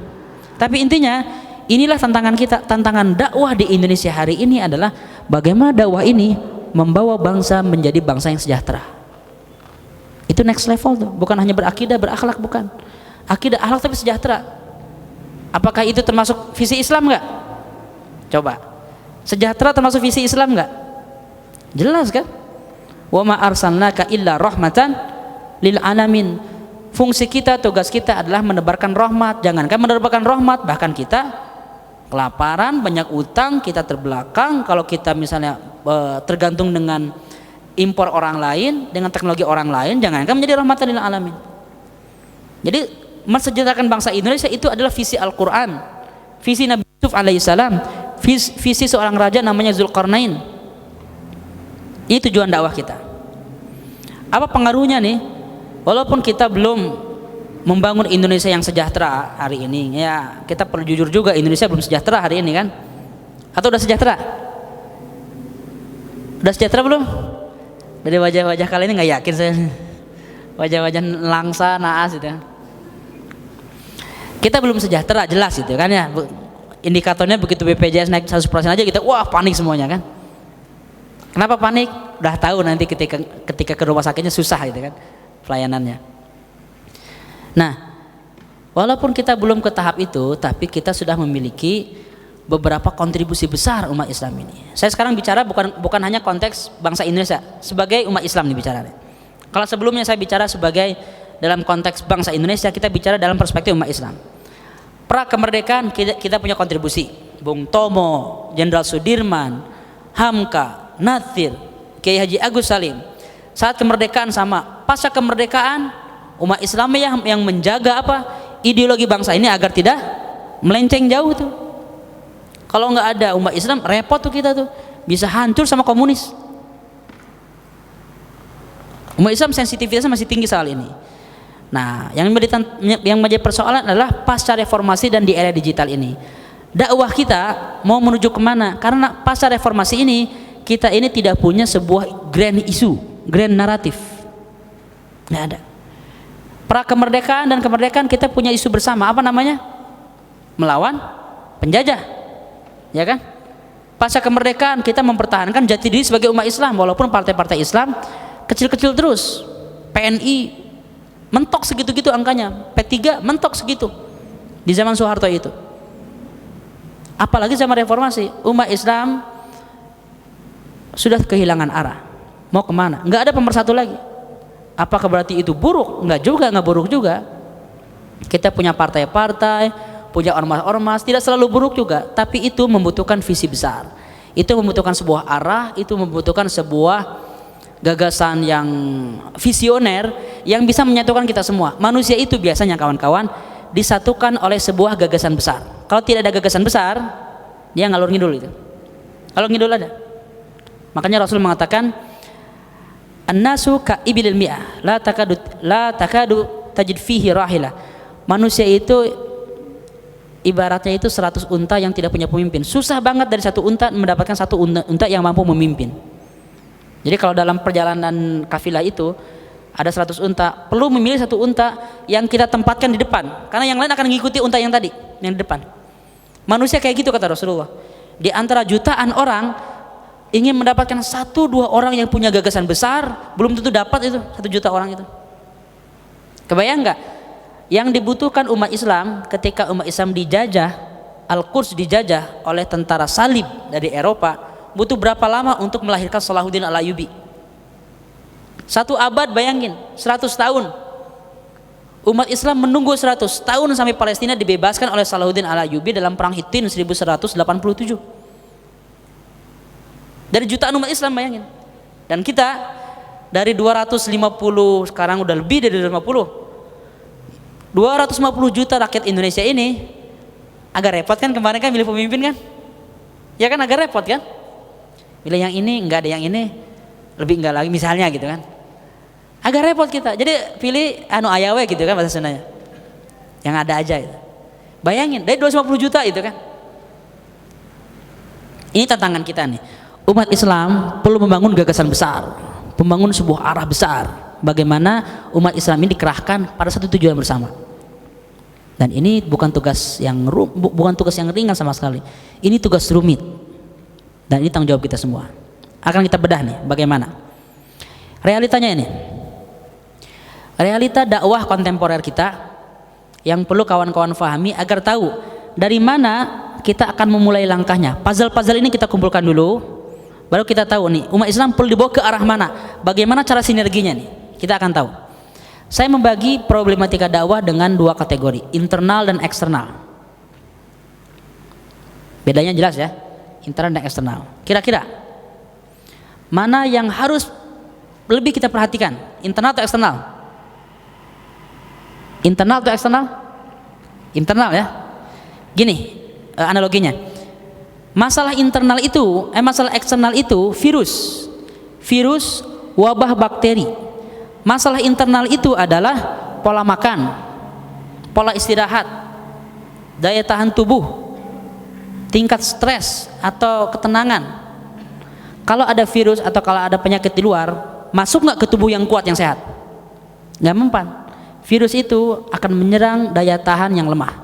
Tapi intinya inilah tantangan kita, tantangan dakwah di Indonesia hari ini adalah bagaimana dakwah ini membawa bangsa menjadi bangsa yang sejahtera. Itu next level tuh, bukan hanya berakidah, berakhlak, bukan. Akidah, akhlak tapi sejahtera. Apakah itu termasuk visi Islam enggak? Coba. Sejahtera termasuk visi Islam enggak? Jelas kan? Wa ma arsalnaka illa rahmatan lil alamin. Fungsi kita, tugas kita adalah menebarkan rahmat. Jangankan menebarkan rahmat, bahkan kita kelaparan, banyak utang, kita terbelakang. Kalau kita misalnya tergantung dengan impor orang lain, dengan teknologi orang lain, jangankan menjadi rahmatan lil alamin. Jadi mensejahterakan bangsa Indonesia itu adalah visi Al-Quran, visi Nabi Yusuf alaihissalam, visi seorang raja namanya Zulkarnain. Ini tujuan dakwah kita. Apa pengaruhnya nih? Walaupun kita belum membangun Indonesia yang sejahtera hari ini, ya kita perlu jujur juga, Indonesia belum sejahtera hari ini kan? Atau udah sejahtera? Udah sejahtera belum? Dari wajah-wajah kalian ini nggak yakin saya. Wajah-wajah langsa, naas gitu. Kita belum sejahtera, jelas itu kan ya. Indikatornya begitu BPJS naik 100% aja kita wah panik semuanya kan. Kenapa panik? Udah tahu nanti ketika ke rumah sakitnya susah gitu kan pelayanannya. Nah, walaupun kita belum ke tahap itu, tapi kita sudah memiliki beberapa kontribusi besar umat Islam ini. Saya sekarang bicara bukan hanya konteks bangsa Indonesia, sebagai umat Islam nih bicaranya. Kalau sebelumnya saya bicara sebagai dalam konteks bangsa Indonesia, kita bicara dalam perspektif umat Islam. Pra kemerdekaan kita punya kontribusi. Bung Tomo, Jenderal Sudirman, Hamka, Natsir, Kiai Haji Agus Salim. Saat kemerdekaan sama, pasca kemerdekaan umat Islam yang menjaga apa? Ideologi bangsa ini agar tidak melenceng jauh tuh. Kalau nggak ada umat Islam repot tuh kita tuh, bisa hancur sama komunis. Umat Islam sensitivitasnya masih tinggi soal ini. Nah, yang menjadi persoalan adalah pasca reformasi dan di era digital ini. Dakwah kita mau menuju kemana? Karena pasca reformasi ini kita ini tidak punya sebuah grand isu, grand naratif. Nggak ada. Pra kemerdekaan dan kemerdekaan kita punya isu bersama, apa namanya? Melawan penjajah, ya kan? Pasca kemerdekaan kita mempertahankan jati diri sebagai umat Islam, walaupun partai-partai Islam kecil-kecil terus. PNI mentok segitu-gitu angkanya, P3 mentok segitu di zaman Soeharto itu. Apalagi zaman reformasi, umat Islam sudah kehilangan arah. Mau kemana? Nggak ada pemersatu lagi. Apakah berarti itu buruk? Nggak juga, nggak buruk juga. Kita punya partai-partai, punya ormas-ormas, tidak selalu buruk juga. Tapi itu membutuhkan visi besar. Itu membutuhkan sebuah arah, itu membutuhkan sebuah gagasan yang visioner yang bisa menyatukan kita semua. Manusia itu biasanya kawan-kawan disatukan oleh sebuah gagasan besar. Kalau tidak ada gagasan besar, dia ngalur ngidul itu. Ngalur ngidul ada. Makanya Rasul mengatakan, "An-nasu ka ibilil mi'ah, la takadu tajid fihi rahilah." Manusia itu ibaratnya itu 100 unta yang tidak punya pemimpin. Susah banget dari satu unta mendapatkan satu unta yang mampu memimpin. Jadi kalau dalam perjalanan kafilah itu ada 100 unta, perlu memilih satu unta yang kita tempatkan di depan, karena yang lain akan mengikuti unta yang tadi, yang di depan. Manusia kayak gitu kata Rasulullah. Di antara jutaan orang ingin mendapatkan 1-2 orang yang punya gagasan besar, belum tentu dapat itu 1 juta orang itu. Kebayang nggak? Yang dibutuhkan umat Islam ketika umat Islam dijajah, Al-Quds dijajah oleh tentara salib dari Eropa, butuh berapa lama untuk melahirkan Salahuddin Al-Ayyubi? 1 abad, bayangin, 100 tahun. Umat Islam menunggu 100 tahun sampai Palestina dibebaskan oleh Salahuddin Al-Ayyubi dalam perang Hittin 1187. Dari jutaan umat Islam, bayangin. Dan kita dari 250, sekarang udah lebih dari 250 juta rakyat Indonesia ini. Agak repot kan kemarin kan milih pemimpin kan? Ya kan, agak repot kan? Milih yang ini, enggak ada yang ini, lebih enggak lagi misalnya gitu kan. Agak repot kita. Jadi pilih ayawe gitu kan bahasa Sundanya. Yang ada aja gitu. Bayangin dari 250 juta itu kan. Ini tantangan kita nih. Umat Islam perlu membangun gagasan besar, membangun sebuah arah besar. Bagaimana umat Islam ini dikerahkan pada satu tujuan bersama. Dan ini bukan tugas yang ringan sama sekali. Ini tugas rumit. Dan ini tanggung jawab kita semua. Akan kita bedah nih bagaimana. Realitanya ini. Realita dakwah kontemporer kita yang perlu kawan-kawan fahami agar tahu dari mana kita akan memulai langkahnya. Puzzle-puzzle ini kita kumpulkan dulu, baru kita tahu nih umat Islam perlu dibawa ke arah mana, bagaimana cara sinerginya nih, kita akan tahu. Saya membagi problematika dakwah dengan 2 kategori, internal dan eksternal. Bedanya jelas ya, internal dan eksternal. Kira-kira mana yang harus lebih kita perhatikan, internal atau eksternal? Internal atau eksternal? Internal ya. Gini analoginya. Masalah internal itu, masalah eksternal itu virus, wabah bakteri. Masalah internal itu adalah pola makan, pola istirahat, daya tahan tubuh, tingkat stres atau ketenangan. Kalau ada virus atau kalau ada penyakit di luar, masuk nggak ke tubuh yang kuat yang sehat? Nggak mempan. Virus itu akan menyerang daya tahan yang lemah,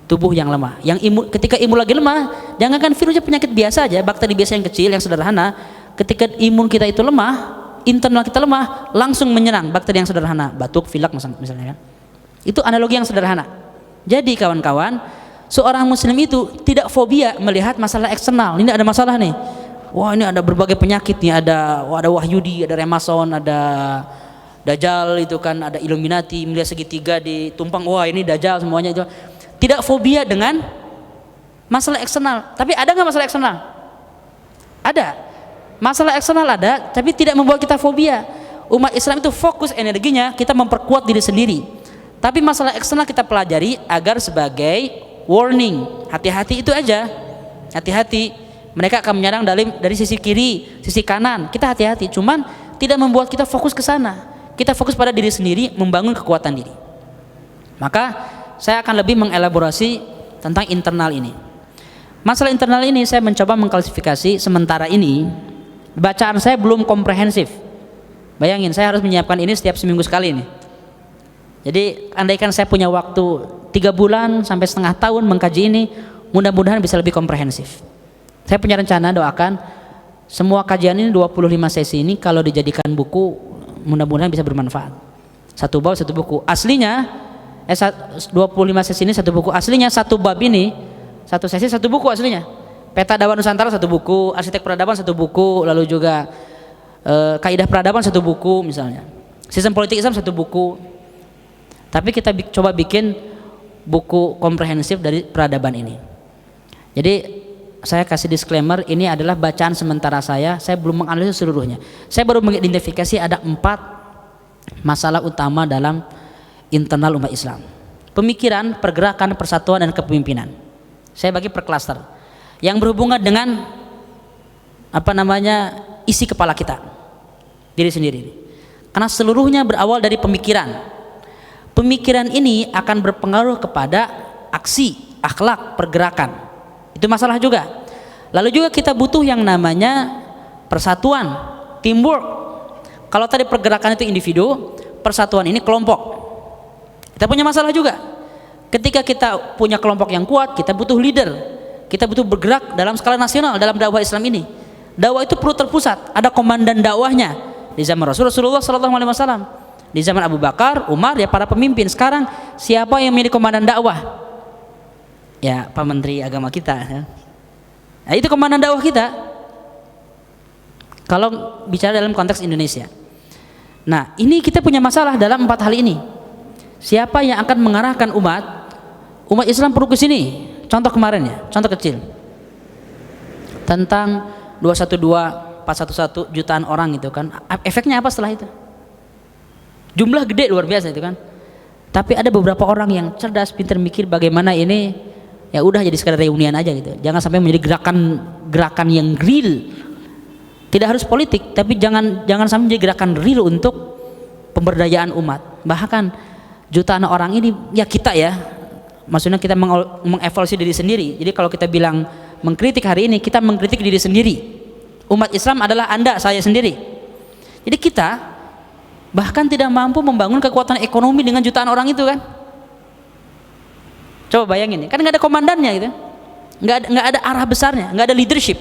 tubuh yang lemah. Ketika imun lagi lemah, jangankan virusnya penyakit biasa aja, bakteri biasa yang kecil, yang sederhana. Ketika imun kita itu lemah, internal kita lemah, langsung menyerang bakteri yang sederhana, batuk, pilek misalnya kan. Itu analogi yang sederhana. Jadi kawan-kawan, seorang muslim itu tidak fobia melihat masalah eksternal. Ini ada masalah nih. Wah, ini ada berbagai penyakit nih, ada Wahyudi, ada Remason, ada Dajjal itu kan, ada Illuminati, melihat segitiga ditumpang, wah ini Dajjal semuanya itu. Tidak fobia dengan masalah eksternal. Tapi ada nggak masalah eksternal? Ada. Masalah eksternal ada, tapi tidak membuat kita fobia. Umat Islam itu fokus energinya kita memperkuat diri sendiri. Tapi masalah eksternal kita pelajari agar sebagai warning. Hati-hati itu aja. Hati-hati. Mereka akan menyerang dari sisi kiri, sisi kanan. Kita hati-hati. Cuman tidak membuat kita fokus ke sana. Kita fokus pada diri sendiri, membangun kekuatan diri. Maka saya akan lebih mengelaborasi tentang internal ini. Masalah internal ini saya mencoba mengklasifikasi sementara ini. Bacaan saya belum komprehensif. Bayangin, saya harus menyiapkan ini setiap seminggu sekali nih. Jadi andaikan saya punya waktu 3 bulan sampai setengah tahun mengkaji ini, mudah-mudahan bisa lebih komprehensif. Saya punya rencana, doakan semua kajian ini 25 sesi ini kalau dijadikan buku, mudah-mudahan bisa bermanfaat. 1 bab 1 buku. Aslinya 25 sesi ini 1 buku. Aslinya 1 bab ini 1 sesi 1 buku aslinya. Peta Dakwah Nusantara 1 buku, Arsitek Peradaban 1 buku, lalu juga Kaidah Peradaban 1 buku misalnya. Sistem Politik Islam 1 buku. Tapi kita coba bikin buku komprehensif dari peradaban ini. Jadi saya kasih disclaimer, ini adalah bacaan sementara saya belum menganalisis seluruhnya. Saya baru mengidentifikasi ada 4 masalah utama dalam internal umat Islam. Pemikiran, pergerakan, persatuan, dan kepemimpinan. Saya bagi per klaster. Yang berhubungan dengan isi kepala kita, diri sendiri. Karena seluruhnya berawal dari pemikiran. Pemikiran ini akan berpengaruh kepada aksi, akhlak, pergerakan. Itu masalah juga. Lalu juga kita butuh yang namanya persatuan, teamwork. Kalau tadi pergerakan itu individu, persatuan ini kelompok. Kita punya masalah juga. Ketika kita punya kelompok yang kuat, kita butuh leader. Kita butuh bergerak dalam skala nasional dalam dakwah Islam ini. Dakwah itu perlu terpusat, ada komandan dakwahnya. Di zaman Rasulullah SAW, di zaman Abu Bakar, Umar, ya para pemimpin. Sekarang siapa yang menjadi komandan dakwah? Ya Pak Menteri Agama kita ya. Nah, itu komandan dakwah kita kalau bicara dalam konteks Indonesia. Nah ini kita punya masalah dalam 4 hal ini. Siapa yang akan mengarahkan umat Islam perlu ke sini. Contoh kemarin ya, contoh kecil tentang 212, 411 jutaan orang itu kan, efeknya apa setelah itu? Jumlah gede luar biasa itu kan. Tapi ada beberapa orang yang cerdas, pintar mikir bagaimana ini ya udah jadi sekadar reunian aja gitu. Jangan sampai menjadi gerakan yang real. Tidak harus politik, tapi jangan sampai menjadi gerakan real untuk pemberdayaan umat. Bahkan jutaan orang ini ya kita ya. Maksudnya kita mengevaluasi diri sendiri. Jadi kalau kita bilang mengkritik hari ini, kita mengkritik diri sendiri. Umat Islam adalah Anda, saya sendiri. Jadi kita bahkan tidak mampu membangun kekuatan ekonomi dengan jutaan orang itu kan. Coba bayangin, kan nggak ada komandannya gitu, nggak ada arah besarnya, nggak ada leadership.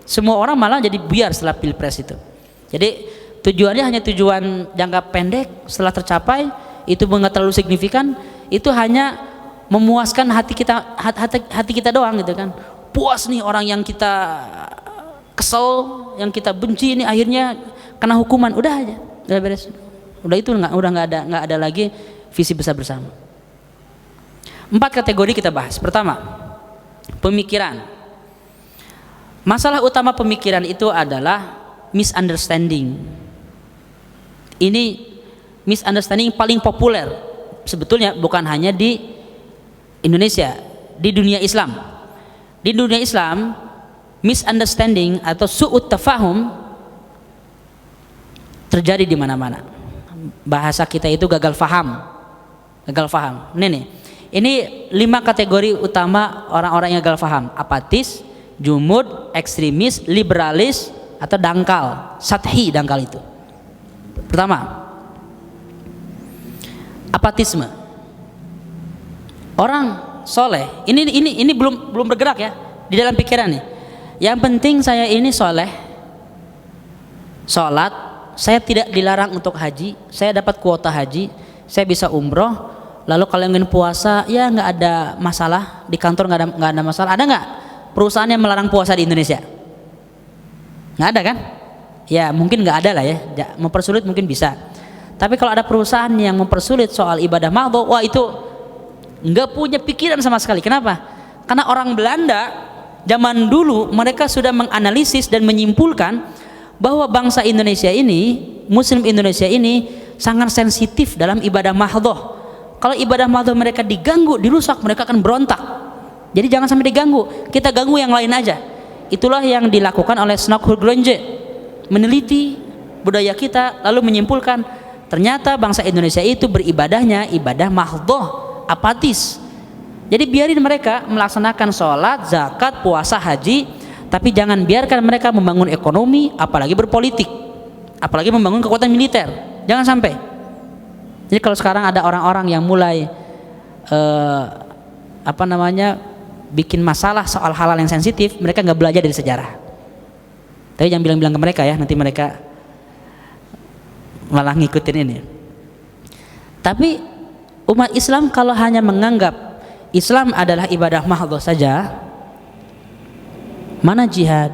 Semua orang malah jadi buyar setelah pilpres itu. Jadi tujuannya hanya tujuan jangka pendek, setelah tercapai itu nggak terlalu signifikan, itu hanya memuaskan hati kita doang gitu kan. Puas nih orang yang kita kesel, yang kita benci ini akhirnya kena hukuman, udah aja, udah beres, udah itu nggak ada lagi visi besar bersama. 4 kategori kita bahas. Pertama, pemikiran. Masalah utama pemikiran itu adalah misunderstanding. Ini misunderstanding paling populer sebetulnya, bukan hanya di Indonesia, di dunia Islam. Di dunia Islam, misunderstanding atau su'ut tafahum terjadi di mana-mana. Bahasa kita itu gagal faham. Gagal faham. Ini 5 kategori utama orang-orang yang gagal faham: apatis, jumud, ekstremis, liberalis, atau dangkal. Sathi, dangkal itu. Pertama, apatisme. Orang soleh, ini belum bergerak ya di dalam pikiran nih. Yang penting saya ini soleh, sholat, saya tidak dilarang untuk haji, saya dapat kuota haji, saya bisa umroh. Lalu kalau ingin puasa, ya nggak ada masalah, di kantor nggak ada masalah. Ada nggak perusahaan yang melarang puasa di Indonesia? Nggak ada kan? Ya mungkin nggak ada lah ya. Mempersulit mungkin bisa. Tapi kalau ada perusahaan yang mempersulit soal ibadah mahdhu, wah itu nggak punya pikiran sama sekali. Kenapa? Karena orang Belanda zaman dulu mereka sudah menganalisis dan menyimpulkan bahwa bangsa Indonesia ini, Muslim Indonesia ini sangat sensitif dalam ibadah mahdhu. Kalau ibadah mahdhu mereka diganggu, dirusak, mereka akan berontak. Jadi jangan sampai diganggu, kita ganggu yang lain aja. Itulah yang dilakukan oleh Snok Hurgronje, meneliti budaya kita lalu menyimpulkan ternyata bangsa Indonesia itu beribadahnya ibadah mahdhu, apatis. Jadi biarin mereka melaksanakan sholat, zakat, puasa, haji, tapi jangan biarkan mereka membangun ekonomi, apalagi berpolitik, apalagi membangun kekuatan militer. Jangan sampai. Jadi kalau sekarang ada orang-orang yang mulai bikin masalah soal hal-hal yang sensitif, mereka nggak belajar dari sejarah. Tapi jangan bilang-bilang ke mereka ya, nanti mereka malah ngikutin ini. Tapi umat Islam kalau hanya menganggap Islam adalah ibadah mahdhu saja, mana jihad,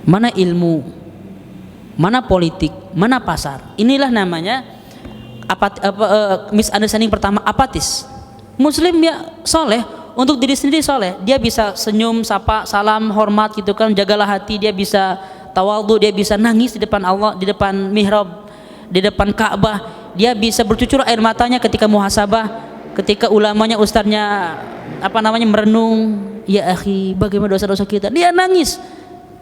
mana ilmu, mana politik, mana pasar? Inilah namanya misunderstanding pertama, apatis. Muslim ya soleh, untuk diri sendiri soleh, dia bisa senyum, sapa, salam, hormat gitu kan, jagalah hati, dia bisa tawadhu, dia bisa nangis di depan Allah, di depan mihrab, di depan Ka'bah, dia bisa bercucur air matanya ketika muhasabah, ketika ulamanya, ustadznya merenung, ya akhi bagaimana dosa-dosa kita, dia nangis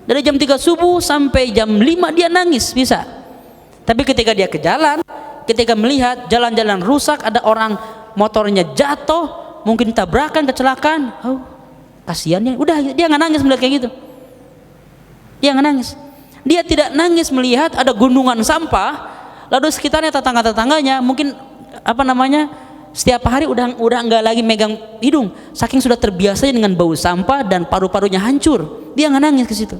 dari jam 3 subuh sampai jam 5 dia nangis bisa. Tapi ketika dia ke jalan, ketika melihat jalan-jalan rusak, ada orang motornya jatuh, mungkin tabrakan, kecelakaan. Oh, kasihannya. Udah, dia nggak nangis melihat kayak gitu. Dia nggak nangis. Dia tidak nangis melihat ada gunungan sampah, lalu sekitarnya tetangga-tetangganya mungkin setiap hari udah nggak lagi megang hidung, saking sudah terbiasa dengan bau sampah dan paru-parunya hancur. Dia nggak nangis ke situ.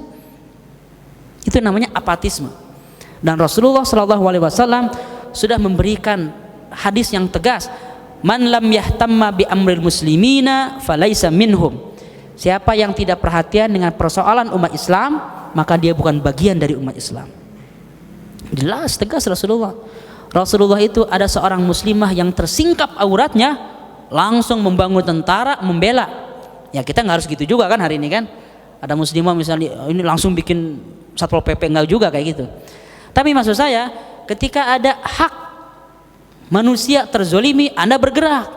Itu namanya apatisme. Dan Rasulullah SAW sudah memberikan hadis yang tegas, man lam yahtamma bi amril muslimina falaisa minhum. Siapa yang tidak perhatian dengan persoalan umat Islam, maka dia bukan bagian dari umat Islam. Jelas tegas Rasulullah. Rasulullah itu ada seorang muslimah yang tersingkap auratnya, langsung membangun tentara membela. Ya kita nggak harus gitu juga kan hari ini kan. Ada muslimah misalnya ini langsung bikin Satpol PP, enggak juga kayak gitu. Tapi maksud saya, ketika ada hak manusia terzolimi, Anda bergerak.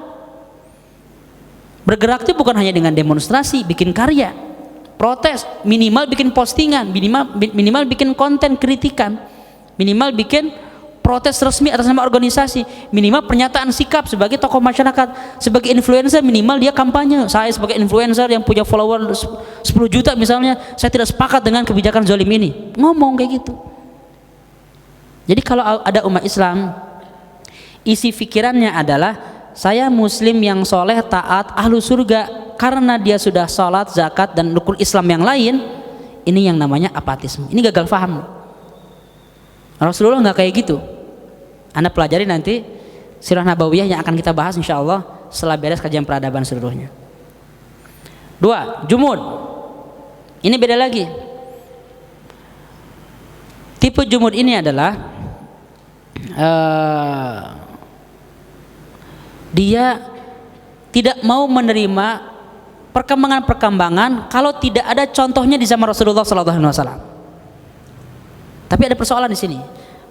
Bergerak itu bukan hanya dengan demonstrasi, bikin karya, protes, minimal bikin postingan, minimal bikin konten kritikan, minimal bikin protes resmi atas nama organisasi, minimal pernyataan sikap sebagai tokoh masyarakat, sebagai influencer minimal dia kampanye. Saya sebagai influencer yang punya follower 10 juta misalnya, saya tidak sepakat dengan kebijakan zalim ini. Ngomong kayak gitu. Jadi kalau ada umat Islam, isi pikirannya adalah saya muslim yang soleh, taat, ahlu surga karena dia sudah sholat, zakat dan rukun Islam yang lain. Ini yang namanya apatisme. Ini gagal paham. Rasulullah nggak kayak gitu. Anda pelajari nanti sirah nabawiyah yang akan kita bahas insyaallah setelah beres kajian peradaban seluruhnya. 2. Jumud. Ini beda lagi. Tipe jumud ini adalah dia tidak mau menerima perkembangan-perkembangan kalau tidak ada contohnya di zaman Rasulullah SAW. Tapi ada persoalan di sini.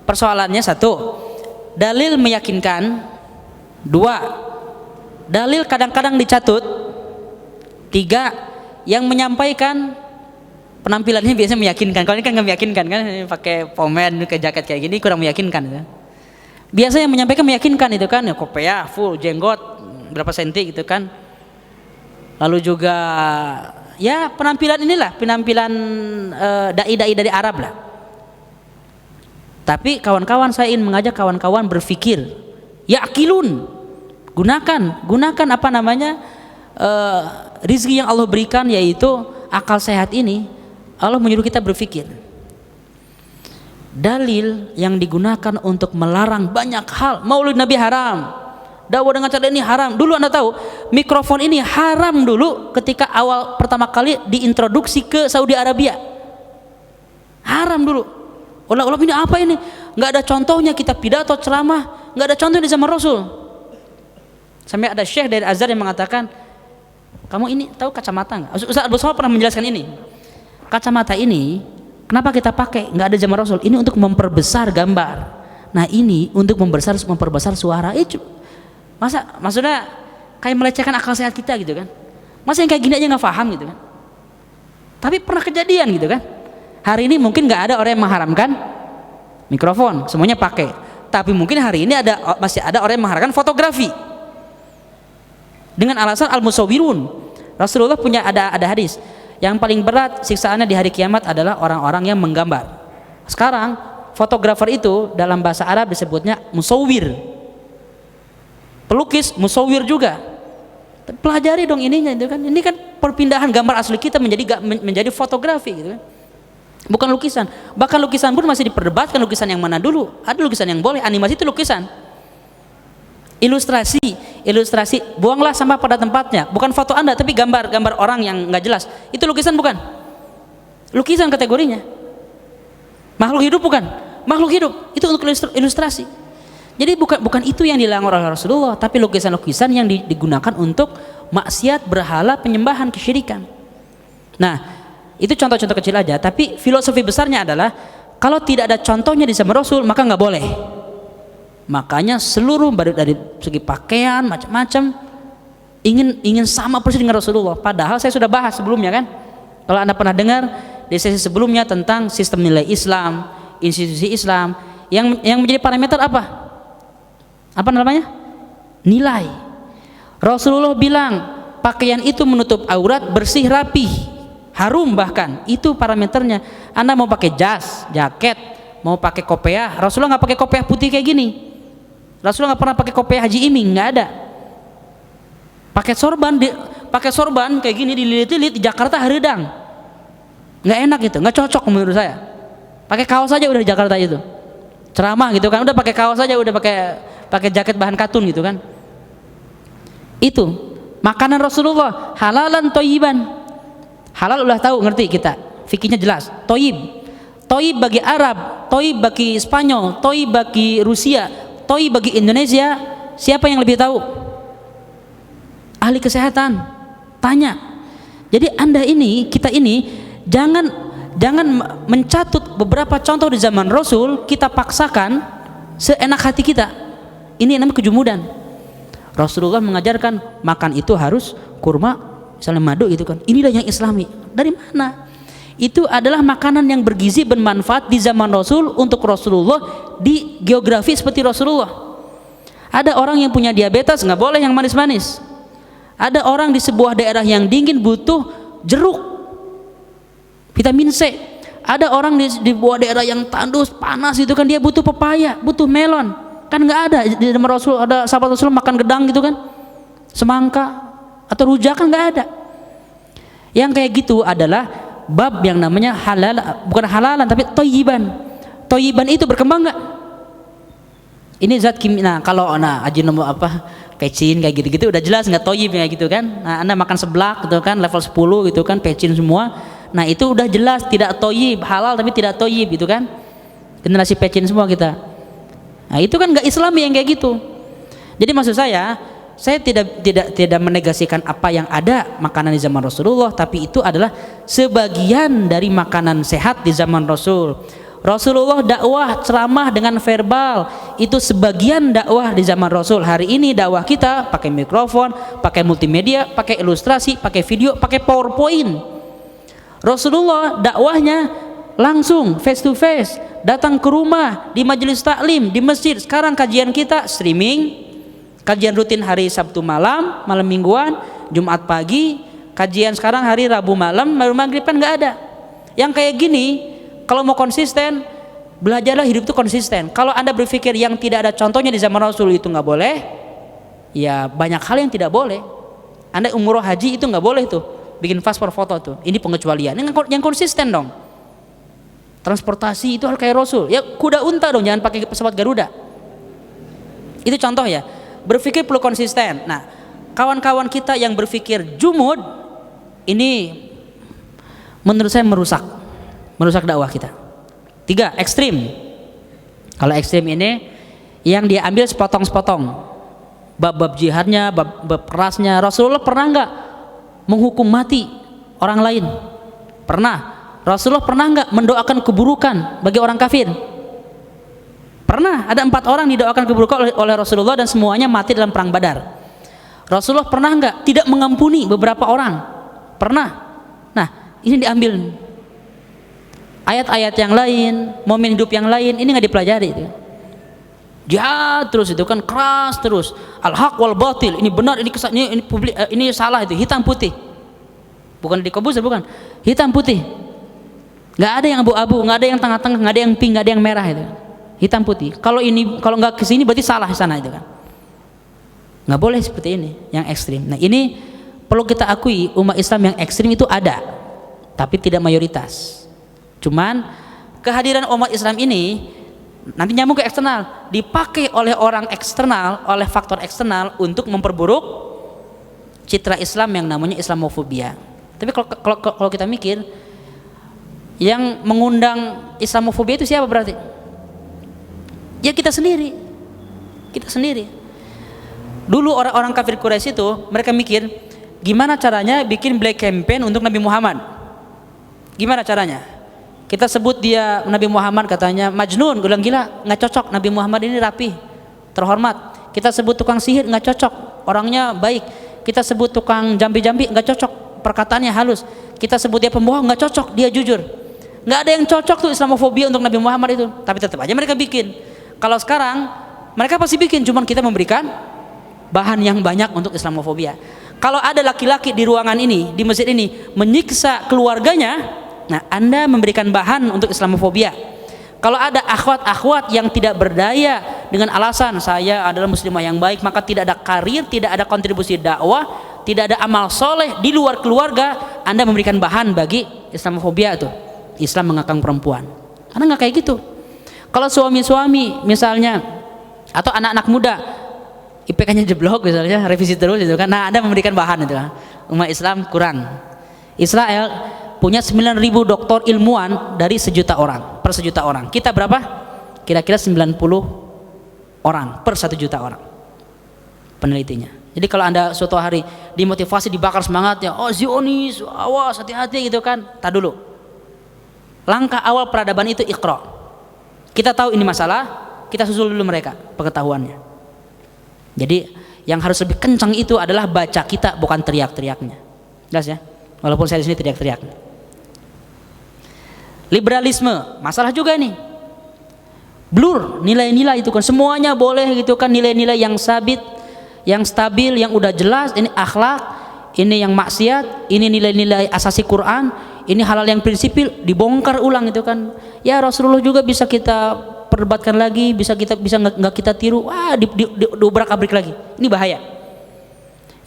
Persoalannya satu, dalil meyakinkan. 2, dalil kadang-kadang dicatut. 3, yang menyampaikan penampilannya biasanya meyakinkan. Kalau ini kan nggak meyakinkan kan, pakai pomade, ke jaket kayak gini kurang meyakinkan. Ya. Biasanya yang menyampaikan meyakinkan itu kan, ya kopiah, full, jenggot berapa senti gitu kan. Lalu juga ya penampilan inilah, penampilan dai-dai dari Arab lah. Tapi kawan-kawan, saya ingin mengajak kawan-kawan berpikir, ya'qilun, gunakan apa namanya rizki yang Allah berikan, yaitu akal sehat ini. Allah menyuruh kita berpikir. Dalil yang digunakan untuk melarang banyak hal, Maulid Nabi haram, dakwah dengan cara ini haram. Dulu Anda tahu mikrofon ini haram dulu ketika awal pertama kali diintroduksi ke Saudi Arabia, haram dulu. Ulama ini apa ini? Nggak ada contohnya, kita pidato ceramah nggak ada contohnya di zaman Rasul. Sampai ada syekh dari Azhar yang mengatakan, kamu ini tahu kacamata nggak? Ustaz Abu Somad pernah menjelaskan ini. Kacamata ini kenapa kita pakai? Nggak ada zaman Rasul. Ini untuk memperbesar gambar. Nah ini untuk memperbesar suara. Maksudnya kayak melecehkan akal sehat kita gitu kan? Masa yang kayak gini aja nggak paham gitu kan? Tapi pernah kejadian gitu kan? Hari ini mungkin nggak ada orang yang mengharamkan mikrofon, semuanya pakai. Tapi mungkin hari ini masih ada orang yang mengharamkan fotografi dengan alasan al-musawwirun. Rasulullah punya ada hadis, yang paling berat siksaannya di hari kiamat adalah orang-orang yang menggambar. Sekarang fotografer itu dalam bahasa Arab disebutnya musawwir, pelukis musawwir juga. Pelajari dong ininya itu kan. Ini kan perpindahan gambar asli kita menjadi fotografi gitu kan. Bukan lukisan. Bahkan lukisan pun masih diperdebatkan, lukisan yang mana dulu. Ada lukisan yang boleh, animasi itu lukisan. Ilustrasi, buanglah sampah pada tempatnya. Bukan foto Anda, tapi gambar orang yang nggak jelas. Itu lukisan bukan? Lukisan kategorinya. Makhluk hidup bukan? Makhluk hidup itu untuk ilustrasi. Jadi bukan itu yang dilarang oleh Rasulullah, tapi lukisan-lukisan yang digunakan untuk maksiat, berhala, penyembahan, kesyirikan. Nah, itu contoh-contoh kecil aja, tapi filosofi besarnya adalah kalau tidak ada contohnya di zaman Rasul maka nggak boleh. Makanya seluruh dari segi pakaian macam-macam ingin sama persis dengan Rasulullah. Padahal saya sudah bahas sebelumnya kan. Kalau Anda pernah dengar di sesi sebelumnya tentang sistem nilai Islam, institusi Islam, yang menjadi parameter apa? Apa namanya? Nilai. Rasulullah bilang pakaian itu menutup aurat, bersih, rapih, harum, bahkan itu parameternya. Anda mau pakai jas, jaket, mau pakai kopiah, Rasulullah nggak pakai kopiah putih kayak gini. Rasulullah nggak pernah pakai kopiah Haji Iming, nggak ada. Pakai sorban kayak gini dililit-lilit di Jakarta haridang, nggak enak gitu, nggak cocok menurut saya. Pakai kaos saja udah di Jakarta itu ceramah gitu kan, udah pakai kaos saja, udah pakai jaket bahan katun gitu kan. Itu makanan Rasulullah halalan thayyiban. Halal udah tahu, ngerti kita, fikihnya jelas. Thayyib bagi Arab, thayyib bagi Spanyol, thayyib bagi Rusia, thayyib bagi Indonesia. Siapa yang lebih tahu? Ahli kesehatan. Tanya. Jadi kita ini jangan mencatut beberapa contoh di zaman Rasul, kita paksakan seenak hati kita. Ini namanya kejumudan. Rasulullah mengajarkan makan itu harus kurma, misalnya madu gitu kan. Inilah yang islami. Dari mana? Itu adalah makanan yang bergizi, bermanfaat di zaman Rasul untuk Rasulullah, di geografi seperti Rasulullah. Ada orang yang punya diabetes nggak boleh yang manis-manis. Ada orang di sebuah daerah yang dingin butuh jeruk, vitamin C. Ada orang di sebuah daerah yang tandus, panas itu kan, dia butuh pepaya, butuh melon. Kan nggak ada di zaman Rasul, ada sahabat Rasul makan gedang gitu kan, semangka atau rujak, kan nggak ada. Yang kayak gitu adalah bab yang namanya halal, bukan halalan tapi thayyiban. Thayyiban itu berkembang nggak? Ini zat kimia. Nah, kalau ajinomo pecin kayak gitu-gitu udah jelas nggak thayyib kayak gitu kan. Nah, Anda makan seblak gitu kan, level 10 gitu kan, pecin semua. Nah, itu udah jelas tidak thayyib, halal tapi tidak thayyib gitu kan. Generasi pecin semua kita. Nah, itu kan nggak Islami yang kayak gitu. Jadi maksud saya tidak menegasikan apa yang ada makanan di zaman Rasulullah, tapi itu adalah sebagian dari makanan sehat di zaman Rasul. Rasulullah dakwah ceramah dengan verbal, itu sebagian dakwah di zaman Rasul. Hari ini dakwah kita pakai mikrofon, pakai multimedia, pakai ilustrasi, pakai video, pakai PowerPoint. Rasulullah dakwahnya langsung face to face, datang ke rumah, di majelis taklim, di masjid. Sekarang kajian kita streaming, kajian rutin hari Sabtu malam, malam mingguan, Jumat pagi, kajian sekarang hari Rabu malam, baru maghrib, kan nggak ada. Yang kayak gini, kalau mau konsisten, belajarlah hidup itu konsisten. Kalau Anda berpikir yang tidak ada contohnya di zaman Rasul itu nggak boleh, ya banyak hal yang tidak boleh. Anda umroh haji itu nggak boleh tuh, bikin paspor foto tuh, ini pengecualian. Yang konsisten dong. Transportasi itu harus kayak Rasul. Ya kuda unta dong, jangan pakai pesawat Garuda. Itu contoh ya. Berpikir perlu konsisten. Nah, kawan-kawan kita yang berpikir jumud, ini menurut saya merusak dakwah kita. 3, ekstrim. Kalau ekstrim ini yang dia ambil sepotong-sepotong, bab-bab jihadnya, bab perasnya. Rasulullah pernah nggak menghukum mati orang lain? Pernah. Rasulullah pernah nggak mendoakan keburukan bagi orang kafir? Pernah. Ada 4 orang didoakan keburukan oleh Rasulullah dan semuanya mati dalam perang Badar. Rasulullah pernah nggak tidak mengampuni beberapa orang? Pernah. Nah, ini diambil ayat-ayat yang lain, momen hidup yang lain, ini nggak dipelajari itu. Jahat terus itu kan, keras terus, al-haq wal batil, ini benar, ini ini publik, ini salah, itu hitam putih, bukan dikobus, bukan hitam putih, nggak ada yang abu-abu, nggak ada yang tengah-tengah, nggak ada yang pink, nggak ada yang merah, itu hitam putih. Kalau nggak kesini berarti salah di sana, itu kan nggak boleh seperti ini, yang ekstrim. Nah, ini perlu kita akui, umat Islam yang ekstrim itu ada, tapi tidak mayoritas. Cuman kehadiran umat Islam ini nanti nyambung ke eksternal, dipakai oleh orang eksternal, oleh faktor eksternal untuk memperburuk citra Islam yang namanya Islamofobia. Tapi kalau kita mikir, yang mengundang Islamofobia itu siapa berarti? Ya kita sendiri. Kita sendiri. Dulu orang-orang kafir Quraisy itu mereka mikir, gimana caranya bikin black campaign untuk Nabi Muhammad? Gimana caranya? Kita sebut dia Nabi Muhammad katanya majnun, bilang gila, nggak cocok. Nabi Muhammad ini rapi, terhormat. Kita sebut tukang sihir, nggak cocok, orangnya baik. Kita sebut tukang jambi-jambi, nggak cocok, perkataannya halus. Kita sebut dia pembohong, nggak cocok, dia jujur. Nggak ada yang cocok tuh Islamofobia untuk Nabi Muhammad itu. Tapi tetap aja mereka bikin. Kalau sekarang mereka pasti bikin, cuman kita memberikan bahan yang banyak untuk Islamofobia. Kalau ada laki-laki di ruangan ini, di masjid ini menyiksa keluarganya, nah Anda memberikan bahan untuk Islamofobia. Kalau ada akhwat-akhwat yang tidak berdaya dengan alasan saya adalah muslimah yang baik, maka tidak ada karir, tidak ada kontribusi dakwah, tidak ada amal soleh di luar keluarga, Anda memberikan bahan bagi Islamofobia itu. Islam mengekang perempuan. Karena nggak kayak gitu. Kalau suami-suami misalnya atau anak-anak muda IPK-nya jeblok misalnya, revisi terus itu kan. Nah, Anda memberikan bahan itu. Umat Islam kurang. Israel punya 9.000 doktor ilmuwan dari 1 juta orang, per 1 juta orang. Kita berapa? Kira-kira 90 orang per 1 juta orang penelitinya. Jadi kalau Anda suatu hari dimotivasi, dibakar semangatnya, oh Zionis, awas hati-hati gitu kan. Tak dulu. Langkah awal peradaban itu Iqra. Kita tahu ini masalah, kita susul dulu mereka pengetahuannya. Jadi yang harus lebih kencang itu adalah baca kita, bukan teriak-teriaknya. Jelas ya? Walaupun saya di sini teriak-teriak. Liberalisme, masalah juga nih. Blur nilai-nilai itu kan, semuanya boleh gitu kan, nilai-nilai yang sabit, yang stabil, yang udah jelas. Ini akhlak, ini yang maksiat, ini nilai-nilai asasi Quran, ini halal yang prinsipil, dibongkar ulang itu kan. Ya Rasulullah juga bisa kita perdebatkan lagi, bisa nggak kita tiru, diobrak-abrik lagi. Ini bahaya.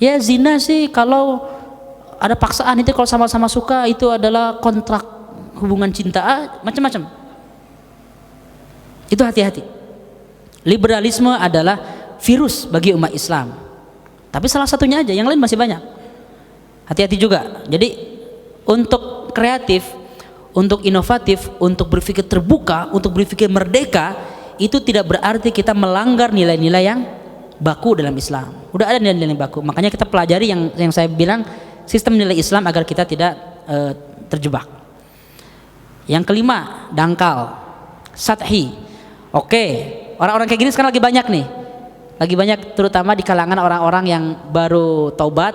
Ya zina sih kalau ada paksaan, itu kalau sama-sama suka itu adalah kontrak hubungan cinta, macam-macam. Itu hati-hati. Liberalisme adalah virus bagi umat Islam. Tapi salah satunya aja, yang lain masih banyak. Hati-hati juga. Jadi untuk kreatif, untuk inovatif, untuk berpikir terbuka, untuk berpikir merdeka, itu tidak berarti kita melanggar nilai-nilai yang baku dalam Islam. Udah ada nilai-nilai baku. Makanya kita pelajari yang saya bilang sistem nilai Islam agar kita tidak terjebak. Yang kelima, dangkal, sathi. Oke, orang-orang kayak gini sekarang lagi banyak nih. Lagi banyak terutama di kalangan orang-orang yang baru taubat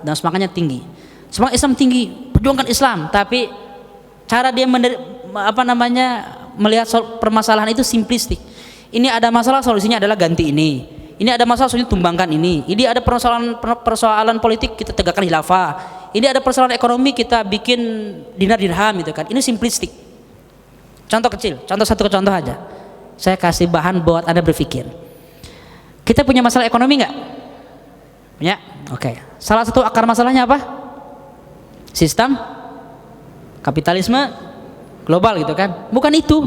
dan semangatnya tinggi. Semangat Islam tinggi, perjuangkan Islam, tapi cara dia melihat permasalahan itu simplistik. Ini ada masalah, solusinya adalah ganti ini. Ini ada masalah, solusinya tumbangkan ini. Ini ada persoalan politik, kita tegakkan khilafah. Ini ada persoalan ekonomi, kita bikin dinar dirham gitu kan. Ini simplistik. Contoh kecil, satu contoh aja. Saya kasih bahan buat Anda berpikir. Kita punya masalah ekonomi nggak? Punya. Oke. Salah satu akar masalahnya apa? Sistem kapitalisme global gitu kan. Bukan itu.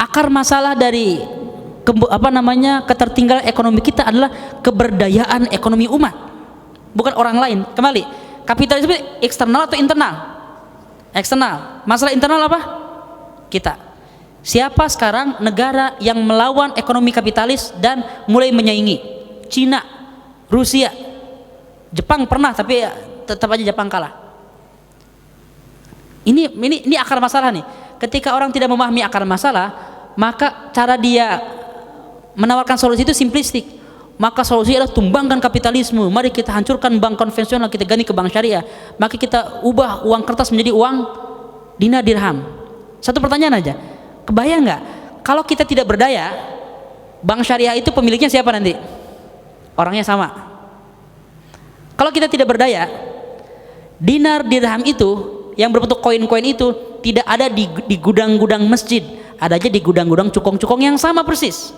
Akar masalah dari ketertinggalan ekonomi kita adalah keberdayaan ekonomi umat, bukan orang lain. Kembali, kapitalisme eksternal atau internal? Eksternal. Masalah internal apa? Kita. Siapa sekarang negara yang melawan ekonomi kapitalis dan mulai menyaingi? Cina, Rusia, Jepang pernah, tapi tetap aja Jepang kalah. Ini akar masalah nih. Ketika orang tidak memahami akar masalah, maka cara dia menawarkan solusi itu simplistik. Maka solusi adalah tumbangkan kapitalisme. Mari kita hancurkan bank konvensional, kita ganti ke bank syariah. Maka kita ubah uang kertas menjadi uang dinar dirham. Satu pertanyaan aja. Kebayang nggak? Kalau kita tidak berdaya, bank syariah itu pemiliknya siapa nanti? Orangnya sama. Kalau kita tidak berdaya, dinar dirham itu yang berbentuk koin-koin itu tidak ada di gudang-gudang masjid, ada aja di gudang-gudang cukong-cukong yang sama persis.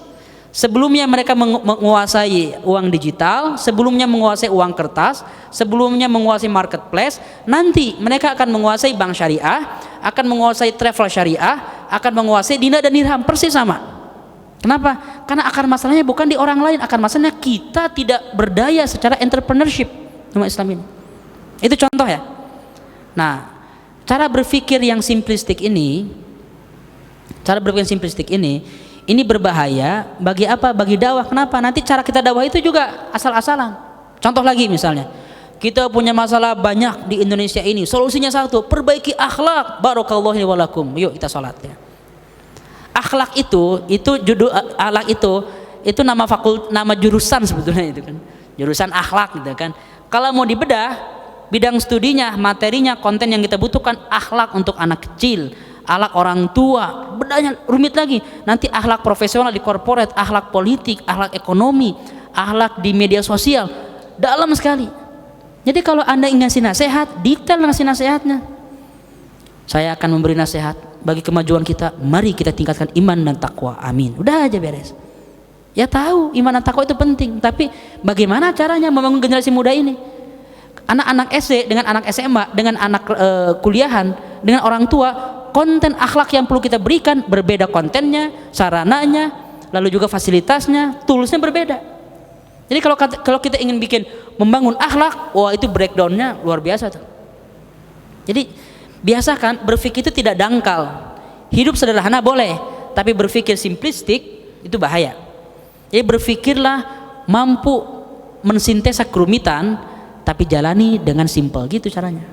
Sebelumnya mereka menguasai uang digital, sebelumnya menguasai uang kertas, sebelumnya menguasai marketplace, nanti mereka akan menguasai bank syariah, akan menguasai travel syariah, akan menguasai dinar dan dirham, persis sama. Kenapa? Karena akar masalahnya bukan di orang lain, akar masalahnya kita tidak berdaya secara entrepreneurship umat Islam ini. Itu contoh ya. Nah, cara berpikir yang simplistik ini ini berbahaya bagi apa? Bagi dakwah. Kenapa? Nanti cara kita dakwah itu juga asal-asalan. Contoh lagi misalnya, kita punya masalah banyak di Indonesia ini. Solusinya satu, perbaiki akhlak. Barakallahu li wa lakum. Yuk kita sholat ya. Akhlak itu judul akhlak itu nama jurusan sebetulnya itu kan. Jurusan akhlak gitu kan. Kalau mau dibedah, bidang studinya, materinya, konten yang kita butuhkan akhlak untuk anak kecil, akhlak orang tua, bedanya rumit lagi. Nanti akhlak profesional di korporat, akhlak politik, akhlak ekonomi, akhlak di media sosial dalam sekali. Jadi kalau Anda ingin ngasih nasihat, detail ngasih nasihatnya. Saya akan memberi nasihat bagi kemajuan kita, mari kita tingkatkan iman dan takwa. Amin. Udah aja beres. Ya tahu iman dan takwa itu penting, tapi bagaimana caranya membangun generasi muda ini? Anak-anak SD dengan anak SMA, dengan anak kuliahan, dengan orang tua, konten akhlak yang perlu kita berikan berbeda, kontennya, sarananya, lalu juga fasilitasnya, toolsnya berbeda. Jadi kalau kita ingin bikin membangun akhlak, wah itu breakdownnya luar biasa tuh. Jadi biasakan berpikir itu tidak dangkal. Hidup sederhana boleh, tapi berpikir simplistik itu bahaya. Jadi berpikirlah mampu mensintesa kerumitan, tapi jalani dengan simple, gitu caranya.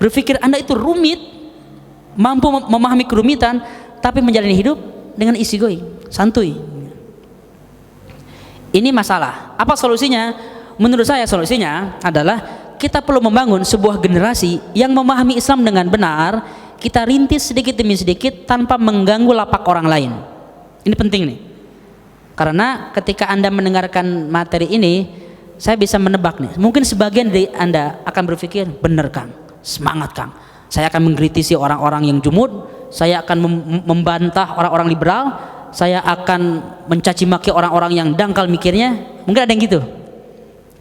Berpikir Anda itu rumit, mampu memahami kerumitan, tapi menjalani hidup dengan easy going, santuy. Ini masalah. Apa solusinya? Menurut saya solusinya adalah kita perlu membangun sebuah generasi yang memahami Islam dengan benar. Kita rintis sedikit demi sedikit tanpa mengganggu lapak orang lain. Ini penting nih. Karena ketika Anda mendengarkan materi ini, saya bisa menebak nih, mungkin sebagian dari Anda akan berpikir, bener Kang, semangat Kang, saya akan mengkritisi orang-orang yang jumud, saya akan membantah orang-orang liberal, saya akan mencaci maki orang-orang yang dangkal mikirnya. Mungkin ada yang gitu.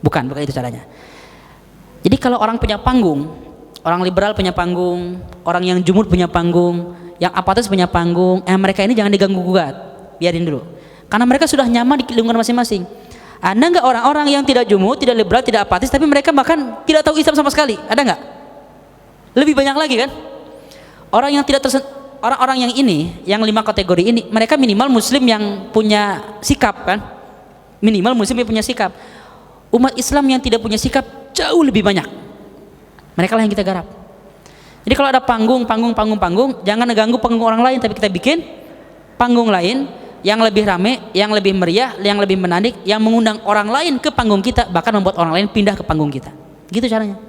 Bukan itu caranya. Jadi kalau orang punya panggung, orang liberal punya panggung, orang yang jumud punya panggung, yang apatis punya panggung, mereka ini jangan diganggu gugat, biarin dulu, karena mereka sudah nyaman di lingkungan masing-masing. Anda enggak orang-orang yang tidak jumud, tidak liberal, tidak apatis, tapi mereka bahkan tidak tahu Islam sama sekali, ada enggak? Lebih banyak lagi kan? Orang-orang yang ini, yang 5 kategori ini, mereka minimal muslim yang punya sikap kan? Minimal muslim yang punya sikap. Umat Islam yang tidak punya sikap jauh lebih banyak. Mereka lah yang kita garap. Jadi kalau ada panggung, jangan ganggu panggung orang lain, tapi kita bikin panggung lain yang lebih rame, yang lebih meriah, yang lebih menarik, yang mengundang orang lain ke panggung kita, bahkan membuat orang lain pindah ke panggung kita. Gitu caranya.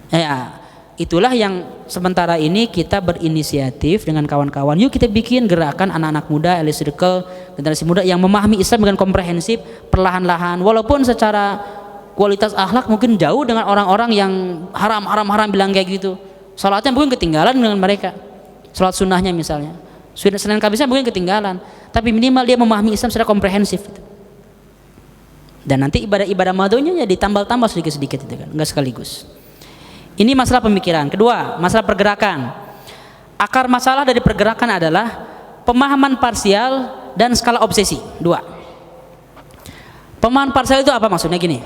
Ya, itulah yang sementara ini kita berinisiatif dengan kawan-kawan. Yuk kita bikin gerakan anak-anak muda, elite circle, generasi muda yang memahami Islam dengan komprehensif, perlahan-lahan. Walaupun secara kualitas akhlak mungkin jauh dengan orang-orang yang haram bilang kayak gitu. Salatnya mungkin ketinggalan dengan mereka. Salat sunnahnya misalnya. Senin Kamisnya mungkin ketinggalan, tapi minimal dia memahami Islam secara komprehensif gitu. Dan nanti ibadah madunya ya ditambal-tambal sedikit-sedikit itu kan, enggak sekaligus. Ini masalah pemikiran. Kedua, masalah pergerakan. Akar masalah dari pergerakan adalah pemahaman parsial dan skala obsesi. 2. Pemahaman parsial itu apa maksudnya? Gini,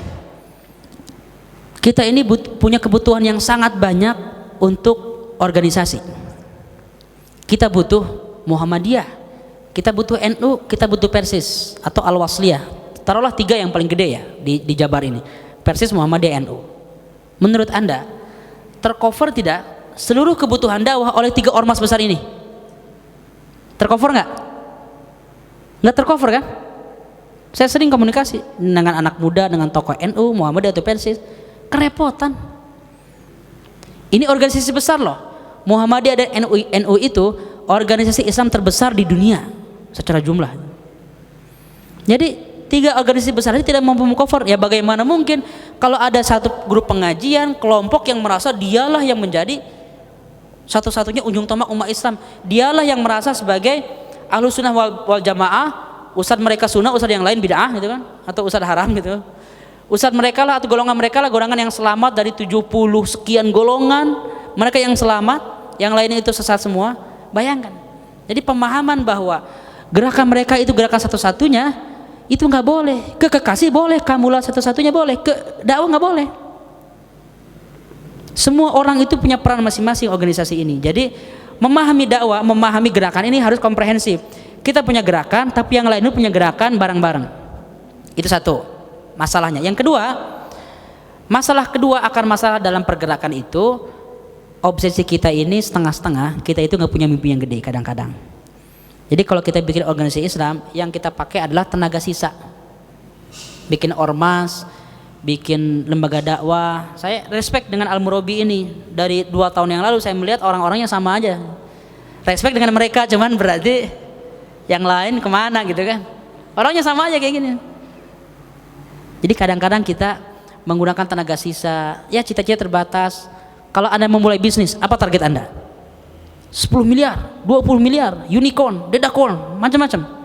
kita ini punya kebutuhan yang sangat banyak untuk organisasi. Kita butuh Muhammadiyah, kita butuh NU, kita butuh Persis atau Al-Wasliyah. Taruhlah 3 yang paling gede ya di Jabar ini, Persis, Muhammadiyah, NU. Menurut Anda tercover tidak seluruh kebutuhan dakwah oleh 3 ormas besar ini? Tercover nggak? Nggak tercover kan? Saya sering komunikasi dengan anak muda, dengan tokoh NU, Muhammadiyah atau Persis, kerepotan. Ini organisasi besar loh. Muhammadiyah dan NU itu organisasi Islam terbesar di dunia secara jumlah. Jadi 3 organisasi besar ini tidak mampu mengcover. Ya bagaimana mungkin kalau ada satu grup pengajian, kelompok yang merasa dialah yang menjadi satu-satunya ujung tombak umat Islam, dialah yang merasa sebagai Ahlus Sunnah wal Jamaah, ustadz mereka sunnah, ustadz yang lain bid'ah gitu kan, atau ustadz haram gitu. Ustadz mereka lah atau golongan mereka lah golongan yang selamat dari 70 sekian golongan, mereka yang selamat, yang lainnya itu sesat semua. Bayangkan. Jadi pemahaman bahwa gerakan mereka itu gerakan satu-satunya itu nggak boleh. Ke kekasih boleh, kamulah satu-satunya boleh, ke dakwah nggak boleh. Semua orang itu punya peran masing-masing organisasi ini. Jadi memahami dakwah, memahami gerakan ini harus komprehensif. Kita punya gerakan, tapi yang lain itu punya gerakan bareng-bareng. Itu satu masalahnya. Yang kedua, masalah kedua akar masalah dalam pergerakan itu, obsesi kita ini setengah-setengah. Kita itu nggak punya mimpi yang gede kadang-kadang. Jadi kalau kita bikin organisasi Islam, yang kita pakai adalah tenaga sisa. Bikin ormas, bikin lembaga dakwah. Saya respect dengan Al-Murabi ini. Dari 2 tahun yang lalu saya melihat orang-orangnya sama aja. Respect dengan mereka, cuman berarti yang lain kemana gitu kan. Orangnya sama aja kayak gini. Jadi kadang-kadang kita menggunakan tenaga sisa, ya cita-cita terbatas. Kalau Anda memulai bisnis, apa target Anda? 10 miliar, 20 miliar, unicorn, dedakorn, macam-macam.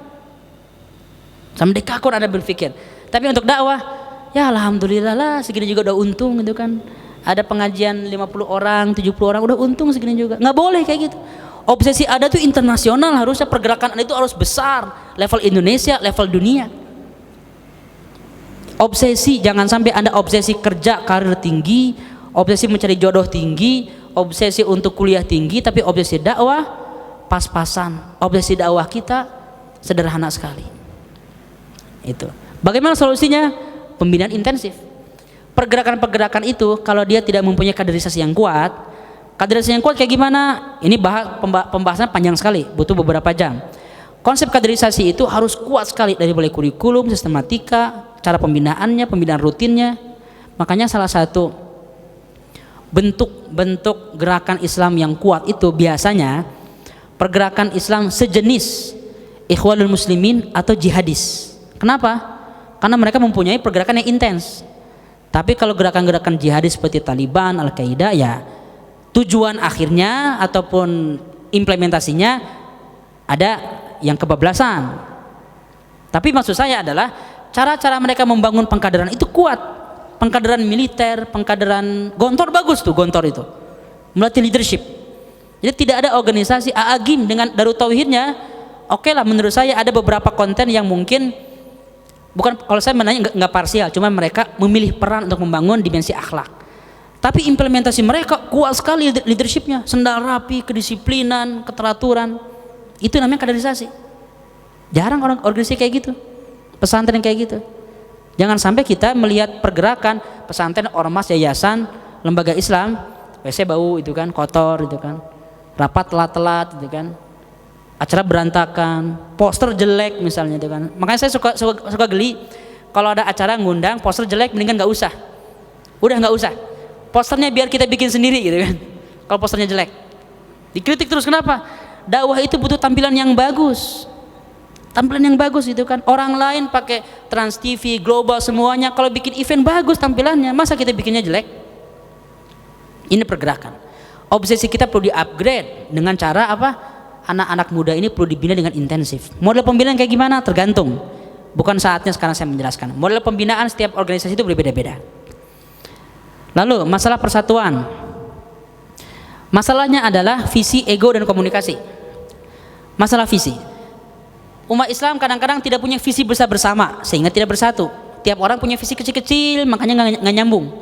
Sampai dekakon Anda berpikir. Tapi untuk dakwah, ya alhamdulillah lah, segini juga udah untung gitu kan. Ada pengajian 50 orang, 70 orang, udah untung segini juga. Nggak boleh kayak gitu. Obsesi Anda tuh internasional, harusnya pergerakan Anda itu harus besar, level Indonesia, level dunia. Obsesi, jangan sampai Anda obsesi kerja karir tinggi, obsesi mencari jodoh tinggi, obsesi untuk kuliah tinggi, tapi obsesi dakwah pas-pasan. Obsesi dakwah kita sederhana sekali. Itu. Bagaimana solusinya? Pembinaan intensif. Pergerakan-pergerakan itu kalau dia tidak mempunyai kaderisasi yang kuat, kaderisasi yang kuat kayak gimana? Ini pembahasan panjang sekali, butuh beberapa jam. Konsep kaderisasi itu harus kuat sekali, dari mulai kurikulum, sistematika, cara pembinaannya, pembinaan rutinnya. Makanya salah satu bentuk gerakan Islam yang kuat itu biasanya pergerakan Islam sejenis Ikhwanul Muslimin atau jihadis. Kenapa? Karena mereka mempunyai pergerakan yang intens. Tapi kalau gerakan-gerakan jihadis seperti Taliban, Al-Qaeda, ya tujuan akhirnya ataupun implementasinya ada yang kebablasan. Tapi maksud saya adalah cara-cara mereka membangun pengkaderan itu kuat. Pengkaderan militer, pengkaderan Gontor bagus tuh, Gontor itu melatih leadership. Jadi tidak ada organisasi Aagim dengan Darut Tauhidnya. Oke lah, menurut saya ada beberapa konten yang mungkin bukan, kalau saya menanya nggak parsial, cuma mereka memilih peran untuk membangun dimensi akhlak. Tapi implementasi mereka kuat sekali leadershipnya, sendal rapi, kedisiplinan, keteraturan. Itu namanya kaderisasi. Jarang orang organisasi kayak gitu, pesantren kayak gitu. Jangan sampai kita melihat pergerakan pesantren, ormas, yayasan, lembaga Islam, WC bau itu kan, kotor itu kan, rapat telat-telat itu kan, acara berantakan, poster jelek misalnya itu kan. Makanya saya suka geli kalau ada acara ngundang poster jelek, mendingan nggak usah. Udah nggak usah. Posternya biar kita bikin sendiri gitu kan. Kalau posternya jelek, dikritik terus. Kenapa? Dakwah itu butuh tampilan yang bagus. Tampilan yang bagus itu kan. Orang lain pakai Trans TV, Global semuanya, kalau bikin event bagus tampilannya, masa kita bikinnya jelek? Ini pergerakan. Obsesi kita perlu di-upgrade dengan cara apa? Anak-anak muda ini perlu dibina dengan intensif. Model pembinaan kayak gimana? Tergantung. Bukan saatnya sekarang saya menjelaskan. Model pembinaan setiap organisasi itu berbeda-beda. Lalu masalah persatuan. Masalahnya adalah visi, ego, dan komunikasi. Masalah visi. Umat Islam kadang-kadang tidak punya visi besar bersama, sehingga tidak bersatu. Tiap orang punya visi kecil-kecil, makanya nggak nyambung.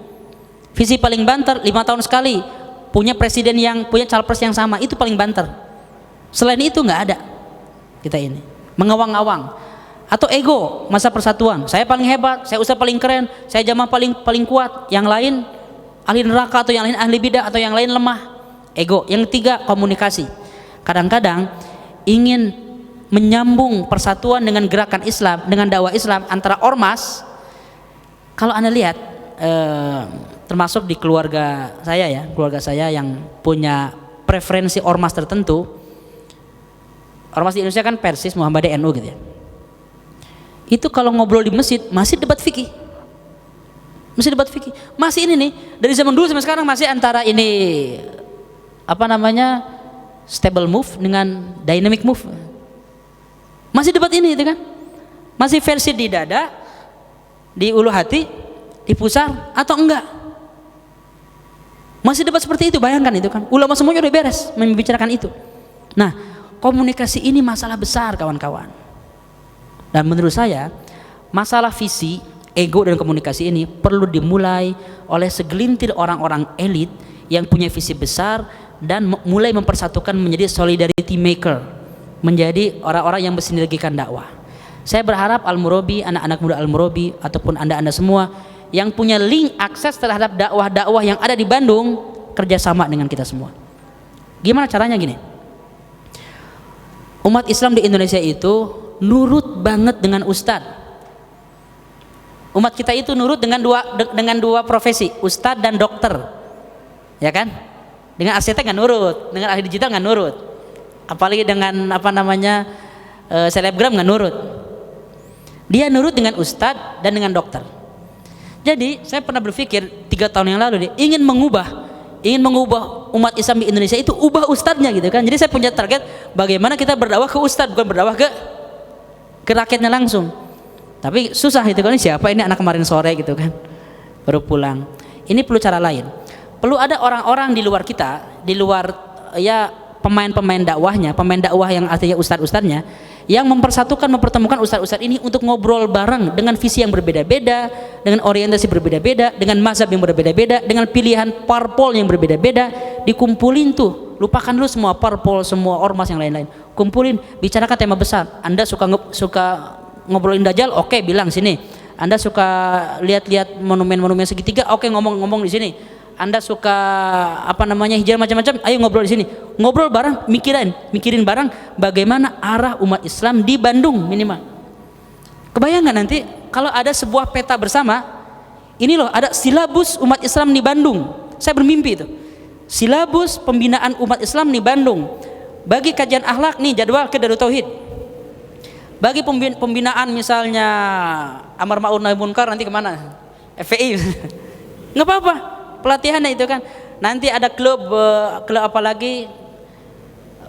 Visi paling banter 5 tahun sekali, punya presiden yang punya capres yang sama, itu paling banter. Selain itu nggak ada. Kita ini mengawang-awang. Atau ego, masa persatuan. Saya paling hebat, saya usaha paling keren, saya jamaah paling kuat. Yang lain ahli neraka, atau yang lain ahli bidah, atau yang lain lemah. Ego. Yang ketiga, komunikasi. Kadang-kadang ingin menyambung persatuan dengan gerakan Islam, dengan dakwah Islam antara ormas. Kalau Anda lihat, termasuk di keluarga saya yang punya preferensi ormas tertentu. Ormas di Indonesia kan Persis, Muhammadiyah, NU gitu ya. Itu kalau ngobrol di masjid masih debat fikih. Masih ini nih, dari zaman dulu sampai sekarang masih antara ini apa namanya? Stable move dengan dynamic move. Masih debat ini itu kan. Masih versi di dada, di ulu hati, di pusar atau enggak. Masih debat seperti itu, bayangkan itu kan. Ulama semuanya udah beres membicarakan itu. Nah, komunikasi ini masalah besar kawan-kawan. Dan menurut saya, masalah visi, ego, dan komunikasi ini perlu dimulai oleh segelintir orang-orang elit yang punya visi besar dan mulai mempersatukan menjadi solidarity maker, menjadi orang-orang yang bersinergikan dakwah. Saya berharap Al-Murabi, anak-anak muda Al-Murabi, ataupun anda semua yang punya link akses terhadap dakwah-dakwah yang ada di Bandung, kerjasama dengan kita semua. Gimana caranya? Gini, umat Islam di Indonesia itu nurut banget dengan ustadz. Umat kita itu nurut dengan dua profesi, ustadz dan dokter, ya kan? Dengan arsitek nggak nurut, dengan ahli digital nggak nurut, apalagi dengan selebgram nggak nurut. Dia nurut dengan ustadz dan dengan dokter. Jadi saya pernah berpikir 3 tahun yang lalu ingin mengubah umat Islam di Indonesia itu, ubah ustadznya gitu kan. Jadi saya punya target bagaimana kita berdakwah ke ustadz, bukan berdakwah ke rakyatnya langsung. Tapi susah itu kan, siapa ini anak kemarin sore gitu kan baru pulang. Ini perlu cara lain, perlu ada orang-orang di luar kita, di luar ya pemain-pemain dakwahnya, pemain dakwah yang artinya ustadz-ustadznya, yang mempertemukan ustadz-ustadz ini untuk ngobrol bareng dengan visi yang berbeda-beda, dengan orientasi berbeda-beda, dengan mazhab yang berbeda-beda, dengan pilihan parpol yang berbeda-beda. Dikumpulin tuh, lupakan dulu semua parpol, semua ormas yang lain-lain, kumpulin, bicarakan tema besar. Anda suka ngobrolin Dajjal, oke, bilang sini. Anda suka lihat-lihat monumen-monumen segitiga, oke, ngomong di sini. Anda suka hijrah macam-macam, ayo ngobrol di sini. Ngobrol bareng, mikirin bareng bagaimana arah umat Islam di Bandung minimal. Kebayang nggak nanti kalau ada sebuah peta bersama, ini loh ada silabus umat Islam di Bandung. Saya bermimpi itu. Silabus pembinaan umat Islam di Bandung. Bagi kajian akhlak nih jadwal ke Darut Tauhid. Bagi pembinaan misalnya amar ma'ruf nahi munkar nanti kemana? FPI. Nggak apa-apa. Pelatihannya itu kan nanti ada klub apalagi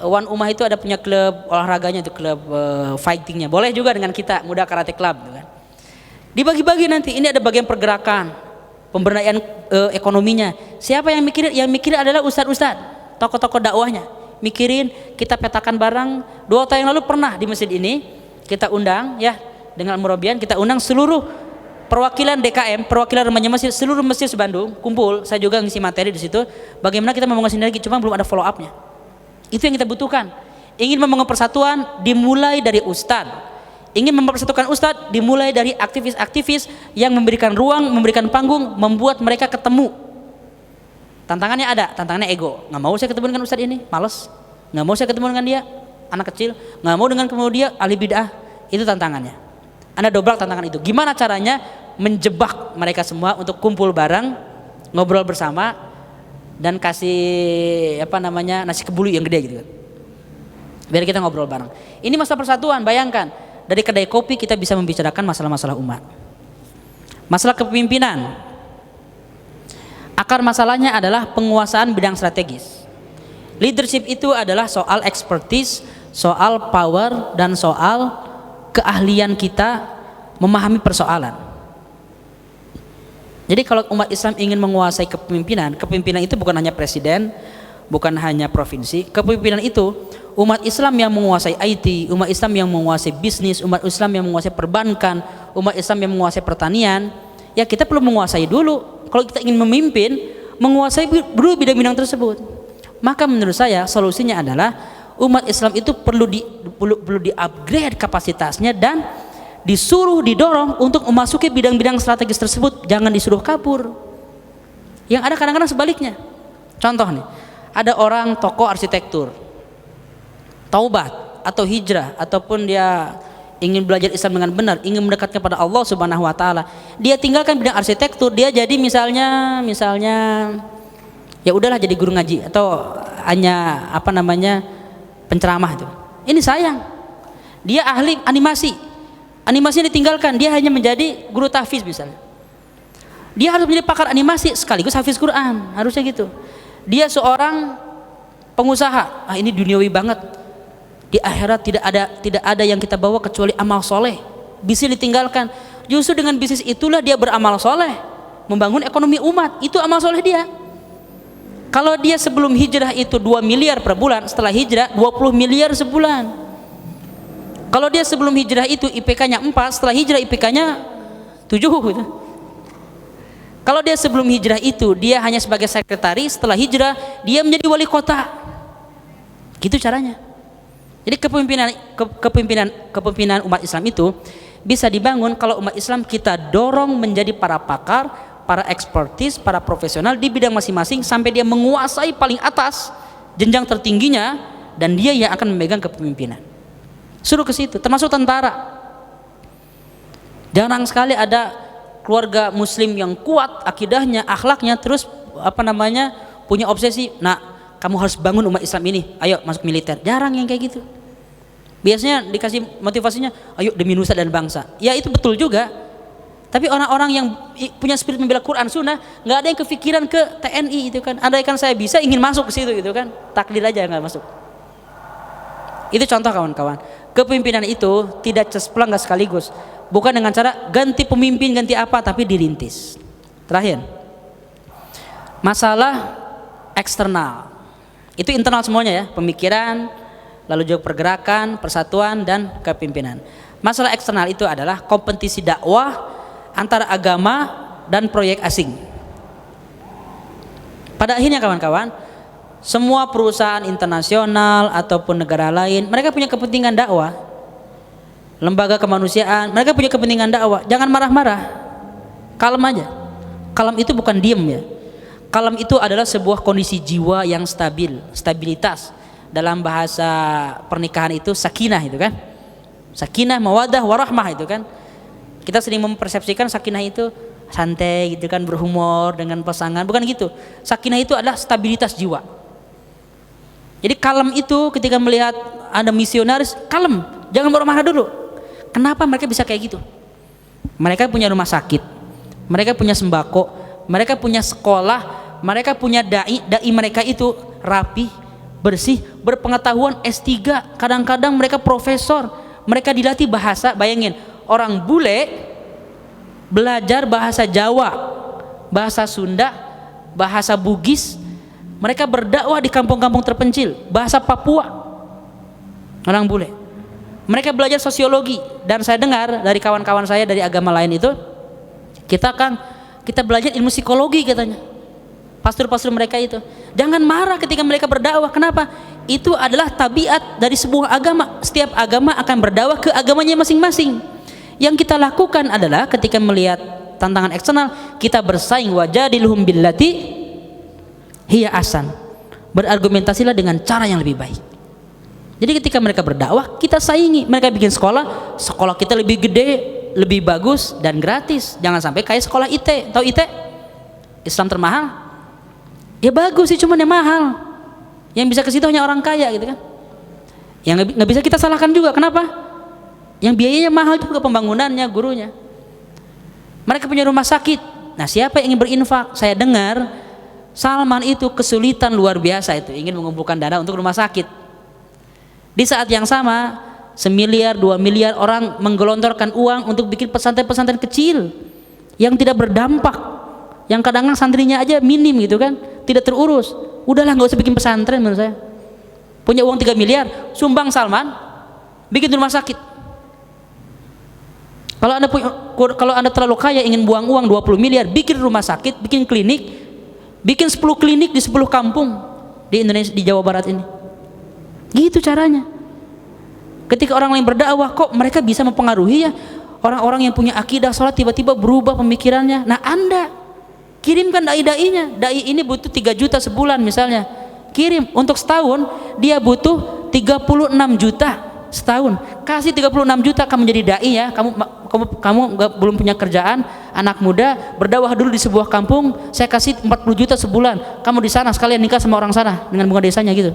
Wan Umah itu ada punya klub olahraganya, itu klub fightingnya, boleh juga dengan kita Muda Karate Club gitu kan. Dibagi-bagi nanti, ini ada bagian pergerakan, pemberdayaan ekonominya. Siapa yang mikirin? Yang mikirin adalah ustadz-ustadz, tokoh-tokoh dakwahnya mikirin. Kita petakan barang. 2 tahun yang lalu pernah di masjid ini kita undang ya, dengan murabian kita undang seluruh perwakilan DKM, perwakilan remaja masjid, seluruh masjid se-Bandung kumpul. Saya juga ngisi materi di situ. Bagaimana kita membangun sinergi, cuma belum ada follow up-nya. Itu yang kita butuhkan. Ingin membangun persatuan dimulai dari ustadz. Ingin mempersatukan ustadz dimulai dari aktivis-aktivis yang memberikan ruang, memberikan panggung, membuat mereka ketemu. Tantangannya ada, tantangannya ego. Nggak mau saya ketemu dengan ustadz ini, males. Nggak mau saya ketemu dengan dia, anak kecil. Nggak mau dengan dia, ahli bid'ah. Itu tantangannya. Anda dobrak tantangan itu. Gimana caranya menjebak mereka semua untuk kumpul bareng, ngobrol bersama, dan kasih nasi kebuli yang gede gitu kan. Biar kita ngobrol bareng. Ini masalah persatuan. Bayangkan dari kedai kopi kita bisa membicarakan masalah-masalah umat. Masalah kepemimpinan. Akar masalahnya adalah penguasaan bidang strategis. Leadership itu adalah soal expertise, soal power, dan soal keahlian kita memahami persoalan. Jadi kalau umat Islam ingin menguasai kepemimpinan itu bukan hanya presiden, bukan hanya provinsi. Kepemimpinan itu umat Islam yang menguasai IT, umat Islam yang menguasai bisnis, umat Islam yang menguasai perbankan, umat Islam yang menguasai pertanian. Ya kita perlu menguasai dulu. Kalau kita ingin memimpin, menguasai dulu bidang-bidang tersebut. Maka menurut saya solusinya adalah umat Islam itu perlu di-upgrade kapasitasnya dan didorong untuk memasuki bidang-bidang strategis tersebut. Jangan disuruh kabur. Yang ada kadang-kadang sebaliknya. Contoh nih, ada orang tokoh arsitektur, taubat atau hijrah, ataupun dia ingin belajar Islam dengan benar, ingin mendekatkan kepada Allah Subhanahu wa taala. Dia tinggalkan bidang arsitektur, dia jadi misalnya ya udahlah jadi guru ngaji atau hanya penceramah itu. Ini sayang. Dia ahli animasinya ditinggalkan, dia hanya menjadi guru tahfiz misalnya. Dia harus menjadi pakar animasi sekaligus hafiz Quran, harusnya gitu. Dia seorang pengusaha, ini duniawi banget. Di akhirat tidak ada yang kita bawa kecuali amal soleh. Bisa ditinggalkan. Justru dengan bisnis itulah dia beramal soleh, membangun ekonomi umat. Itu amal soleh dia. Kalau dia sebelum hijrah itu 2 miliar per bulan, setelah hijrah 20 miliar sebulan. Kalau dia sebelum hijrah itu IPK-nya 4, setelah hijrah IPK-nya 7 gitu. Kalau dia sebelum hijrah itu dia hanya sebagai sekretaris, setelah hijrah dia menjadi wali kota. Gitu caranya. Jadi kepemimpinan umat Islam itu bisa dibangun kalau umat Islam kita dorong menjadi para pakar, para ekspertis, para profesional di bidang masing-masing sampai dia menguasai paling atas jenjang tertingginya, dan dia yang akan memegang kepemimpinan. Suruh ke situ, termasuk tentara. Jarang sekali ada keluarga muslim yang kuat akidahnya, akhlaknya, terus punya obsesi, nah kamu harus bangun umat Islam ini, ayo masuk militer. Jarang yang kayak gitu. Biasanya dikasih motivasinya, ayo demi nusa dan bangsa. Ya itu betul juga. Tapi orang-orang yang punya spirit membela Quran Sunnah, nggak ada yang kepikiran ke TNI itu kan. Andaikan saya bisa ingin masuk ke situ gitu kan, takdir aja nggak masuk. Itu contoh kawan-kawan. Kepemimpinan itu tidak cespleng nggak sekaligus. Bukan dengan cara ganti pemimpin ganti apa, tapi dirintis. Terakhir, masalah eksternal. Itu internal semuanya ya, pemikiran, lalu juga pergerakan, persatuan dan kepemimpinan. Masalah eksternal itu adalah kompetisi dakwah antara agama dan proyek asing. Pada akhirnya kawan-kawan, semua perusahaan internasional ataupun negara lain, mereka punya kepentingan dakwah. Lembaga kemanusiaan, mereka punya kepentingan dakwah. Jangan marah-marah, kalem aja. Kalem itu bukan diem ya. Kalem itu adalah sebuah kondisi jiwa yang stabil, stabilitas. Dalam bahasa pernikahan itu sakinah itu kan. Sakinah, mawadah, warahmah itu kan. Kita sering mempersepsikan sakinah itu santai gitu kan, berhumor dengan pasangan, bukan gitu. Sakinah itu adalah stabilitas jiwa. Jadi kalem itu ketika melihat ada misionaris, kalem, jangan marah-marah dulu. Kenapa mereka bisa kayak gitu? Mereka punya rumah sakit, mereka punya sembako, mereka punya sekolah, mereka punya dai mereka itu rapi, bersih, berpengetahuan S3, kadang-kadang mereka profesor, mereka dilatih bahasa. Bayangin, orang bule belajar bahasa Jawa, bahasa Sunda, bahasa Bugis, mereka berdakwah di kampung-kampung terpencil, bahasa Papua, orang bule. Mereka belajar sosiologi, dan saya dengar dari kawan-kawan saya dari agama lain itu, kita belajar ilmu psikologi katanya. Pastor-pastor mereka itu, jangan marah ketika mereka berdakwah. Kenapa? Itu adalah tabiat dari sebuah agama. Setiap agama akan berdakwah ke agamanya masing-masing. Yang kita lakukan adalah ketika melihat tantangan eksternal, kita bersaing, wajadilhum billati hiya ahsan. Berargumentasilah dengan cara yang lebih baik. Jadi ketika mereka berdakwah, kita saingi. Mereka bikin sekolah kita lebih gede, lebih bagus dan gratis. Jangan sampai kayak sekolah IT. Tahu IT? Islam termahal. Ya bagus sih, cuman yang mahal. Yang bisa ke situ hanya orang kaya gitu kan. Yang nggak bisa kita salahkan juga. Kenapa? Yang biayanya mahal juga pembangunannya, gurunya. Mereka punya rumah sakit. Nah, siapa yang ingin berinfak? Saya dengar Salman itu kesulitan luar biasa itu, ingin mengumpulkan dana untuk rumah sakit. Di saat yang sama, 1 miliar, 2 miliar orang menggelontorkan uang untuk bikin pesantren-pesantren kecil yang tidak berdampak, yang kadang-kadang santrinya aja minim gitu kan, tidak terurus. Udahlah, nggak usah bikin pesantren. Menurut saya, punya uang 3 miliar, sumbang Salman, bikin rumah sakit. Kalau anda terlalu kaya ingin buang uang 20 miliar, bikin rumah sakit, bikin klinik, bikin 10 klinik di 10 kampung di Indonesia, di Jawa Barat ini. Gitu caranya. Ketika orang lain berdakwah, kok mereka bisa mempengaruhi ya orang-orang yang punya akidah sholat tiba-tiba berubah pemikirannya. Nah, anda kirimkan dai-dainya. Dai ini butuh 3 juta sebulan misalnya, kirim. Untuk setahun dia butuh 36 juta setahun. Kasih 36 juta, kamu jadi dai ya. Kamu belum punya kerjaan, anak muda, berdakwah dulu di sebuah kampung, saya kasih 40 juta sebulan, kamu di sana sekalian nikah sama orang sana dengan bunga desanya gitu.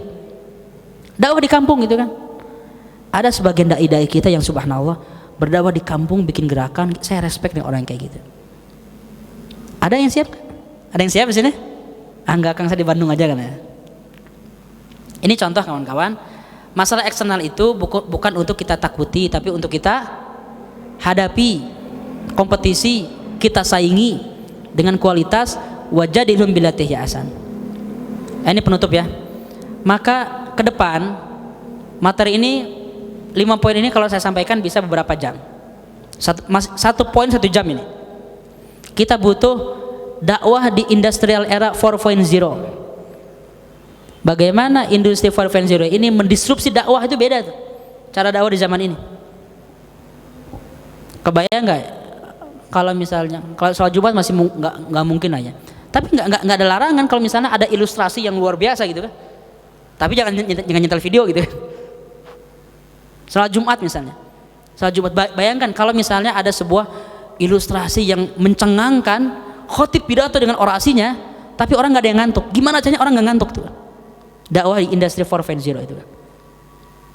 Dakwah di kampung gitu kan. Ada sebagian dai-dai kita yang subhanallah berdakwah di kampung, bikin gerakan. Saya respect dengan orang yang kayak gitu. Ada yang siap? Ada yang siap di sini? Enggak, Kang, saya di Bandung aja kan ya. Ini contoh kawan-kawan. Masalah eksternal itu bukan untuk kita takuti, tapi untuk kita hadapi. Kompetisi kita saingi dengan kualitas, wajadilhum billati hiya ahsan. Ini penutup ya. Maka ke depan materi ini 5 poin ini kalau saya sampaikan bisa beberapa jam. Satu poin 1 jam ini. Kita butuh dakwah di industrial era 4.0. Bagaimana industri 4.0 ini mendisrupsi dakwah, itu beda tuh. Cara dakwah di zaman ini. Kebayang nggak? Kalau misalnya kalau soal Jumat masih nggak mungkin aja. Tapi nggak ada larangan kalau misalnya ada ilustrasi yang luar biasa gitu kan. Tapi jangan nyetel video gitu. Salat Jumat misalnya. Salat Jumat, bayangkan kalau misalnya ada sebuah ilustrasi yang mencengangkan, khotib pidato dengan orasinya, tapi orang nggak ada yang ngantuk. Gimana caranya orang nggak ngantuk tuh? Dakwah di industri 4.0 itu kan.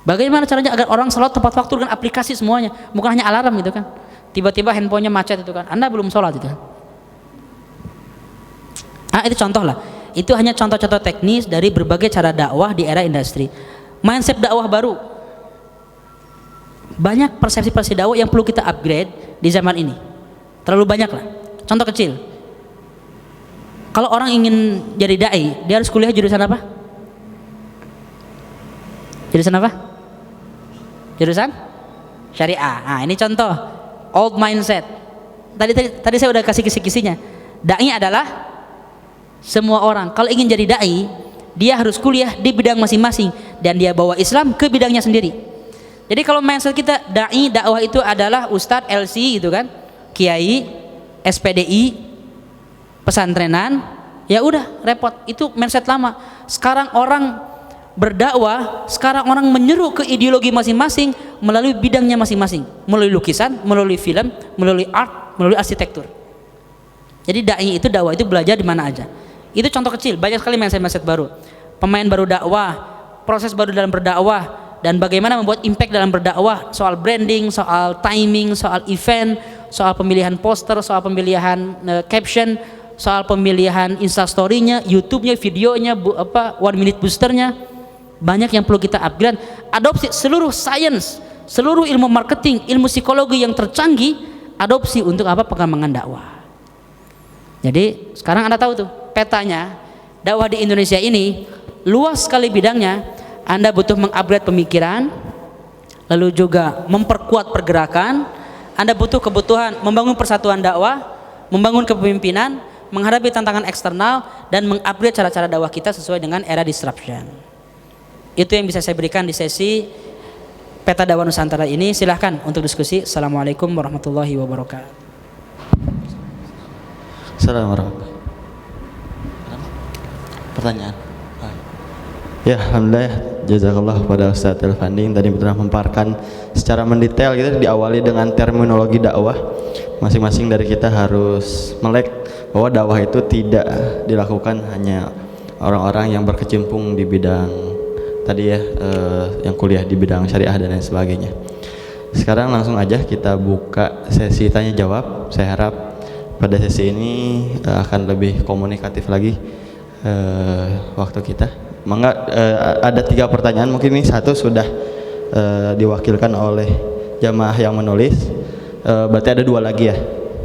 Bagaimana caranya agar orang salat tepat waktu dengan aplikasi semuanya, bukan hanya alarm gitu kan. tiba-tiba handphonenya macet itu kan, Anda belum sholat itu. Itu contoh lah. Itu hanya contoh-contoh teknis dari berbagai cara dakwah di era industri. Mindset dakwah baru. Banyak persepsi-persepsi dakwah yang perlu kita upgrade di zaman ini. Terlalu banyak lah. Contoh kecil. Kalau orang ingin jadi dai, dia harus kuliah jurusan apa? Jurusan apa? Jurusan syariah. Nah, ini contoh old mindset. Tadi saya udah kasih kisi-kisinya. Dai adalah semua orang. Kalau ingin jadi dai, dia harus kuliah di bidang masing-masing dan dia bawa Islam ke bidangnya sendiri. Jadi kalau mindset kita dai dakwah itu adalah ustadz LC gitu kan, kiai, SPDI, pesantrenan, ya udah repot. Itu mindset lama. Sekarang orang berdakwah, sekarang orang menyeru ke ideologi masing-masing melalui bidangnya masing-masing, melalui lukisan, melalui film, melalui art, melalui arsitektur. Jadi dai itu dakwah itu belajar di mana aja. Itu contoh kecil, banyak sekali mindset baru. Pemain baru dakwah, proses baru dalam berdakwah, dan bagaimana membuat impact dalam berdakwah, soal branding, soal timing, soal event, soal pemilihan poster, soal pemilihan caption, soal pemilihan instastory-nya, YouTube-nya, videonya, one minute boosternya. Banyak yang perlu kita upgrade. Adopsi seluruh sains, seluruh ilmu marketing, ilmu psikologi yang tercanggih, adopsi untuk apa? Pengembangan dakwah. Jadi sekarang Anda tahu tuh petanya dakwah di Indonesia ini luas sekali bidangnya. Anda butuh mengupgrade pemikiran, lalu juga memperkuat pergerakan. Anda butuh kebutuhan membangun persatuan dakwah, membangun kepemimpinan, menghadapi tantangan eksternal, dan mengupgrade cara-cara dakwah kita sesuai dengan era disruption. Itu yang bisa saya berikan di sesi Peta Dakwah Nusantara ini. Silahkan untuk diskusi. Assalamualaikum warahmatullahi wabarakatuh. Assalamualaikum. Pertanyaan. Ya, alhamdulillah, jazakallah kepada Ustaz Elfandi yang tadi telah memaparkan secara mendetail gitu, diawali dengan terminologi dakwah. Masing-masing dari kita harus melek bahwa dakwah itu tidak dilakukan hanya orang-orang yang berkecimpung di bidang tadi ya, yang kuliah di bidang syariah dan lain sebagainya. Sekarang langsung aja kita buka sesi tanya jawab. Saya harap pada sesi ini akan lebih komunikatif lagi waktu kita. Ada 3 pertanyaan, mungkin ini satu sudah diwakilkan oleh jamaah yang menulis, berarti ada 2 lagi ya,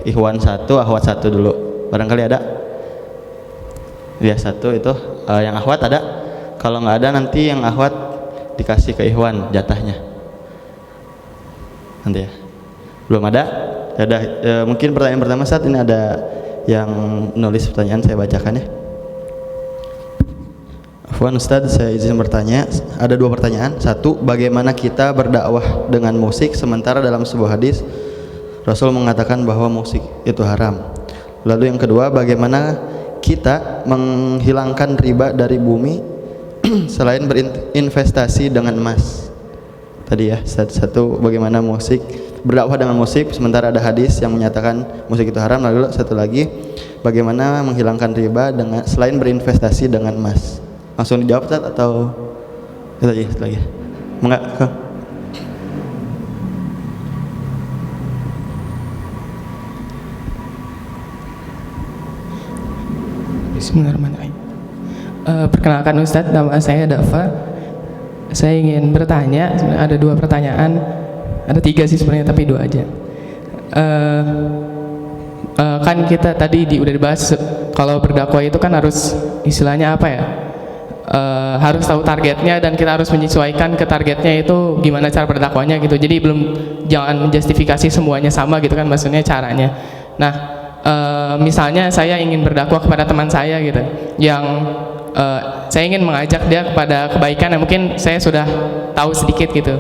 Ikhwan 1, Akhwat 1 dulu, barangkali ada ya. 1 itu yang Akhwat ada, kalau nggak ada nanti yang Akhwat dikasih ke Ikhwan jatahnya nanti ya. Belum ada? Ya udah, mungkin pertanyaan pertama saat ini ada yang nulis pertanyaan, saya bacakan ya. Afwan Ustadz, saya izin bertanya. Ada 2 pertanyaan. 1, bagaimana kita berdakwah dengan musik sementara dalam sebuah hadis Rasul mengatakan bahwa musik itu haram. Lalu yang kedua, bagaimana kita menghilangkan riba dari bumi selain berinvestasi dengan emas. Tadi ya, 1 bagaimana musik, berdakwah dengan musik sementara ada hadis yang menyatakan musik itu haram. Lalu 1 lagi, bagaimana menghilangkan riba dengan selain berinvestasi dengan emas. Langsung dijawab Ustaz atau itu aja lagi? Enggak, Kang. Bismillahirrahmanirrahim. Perkenalkan Ustadz, nama saya Dava. Saya ingin bertanya, sebenarnya ada 2 pertanyaan. Ada 3 sih sebenarnya, tapi 2 aja. Kan kita tadi udah dibahas kalau berdakwah itu kan harus istilahnya apa ya? Harus tahu targetnya dan kita harus menyesuaikan ke targetnya itu gimana cara berdakwahnya gitu. Jadi jangan menjustifikasi semuanya sama gitu kan, maksudnya caranya. Nah, misalnya saya ingin berdakwah kepada teman saya gitu, yang saya ingin mengajak dia kepada kebaikan yang mungkin saya sudah tahu sedikit gitu.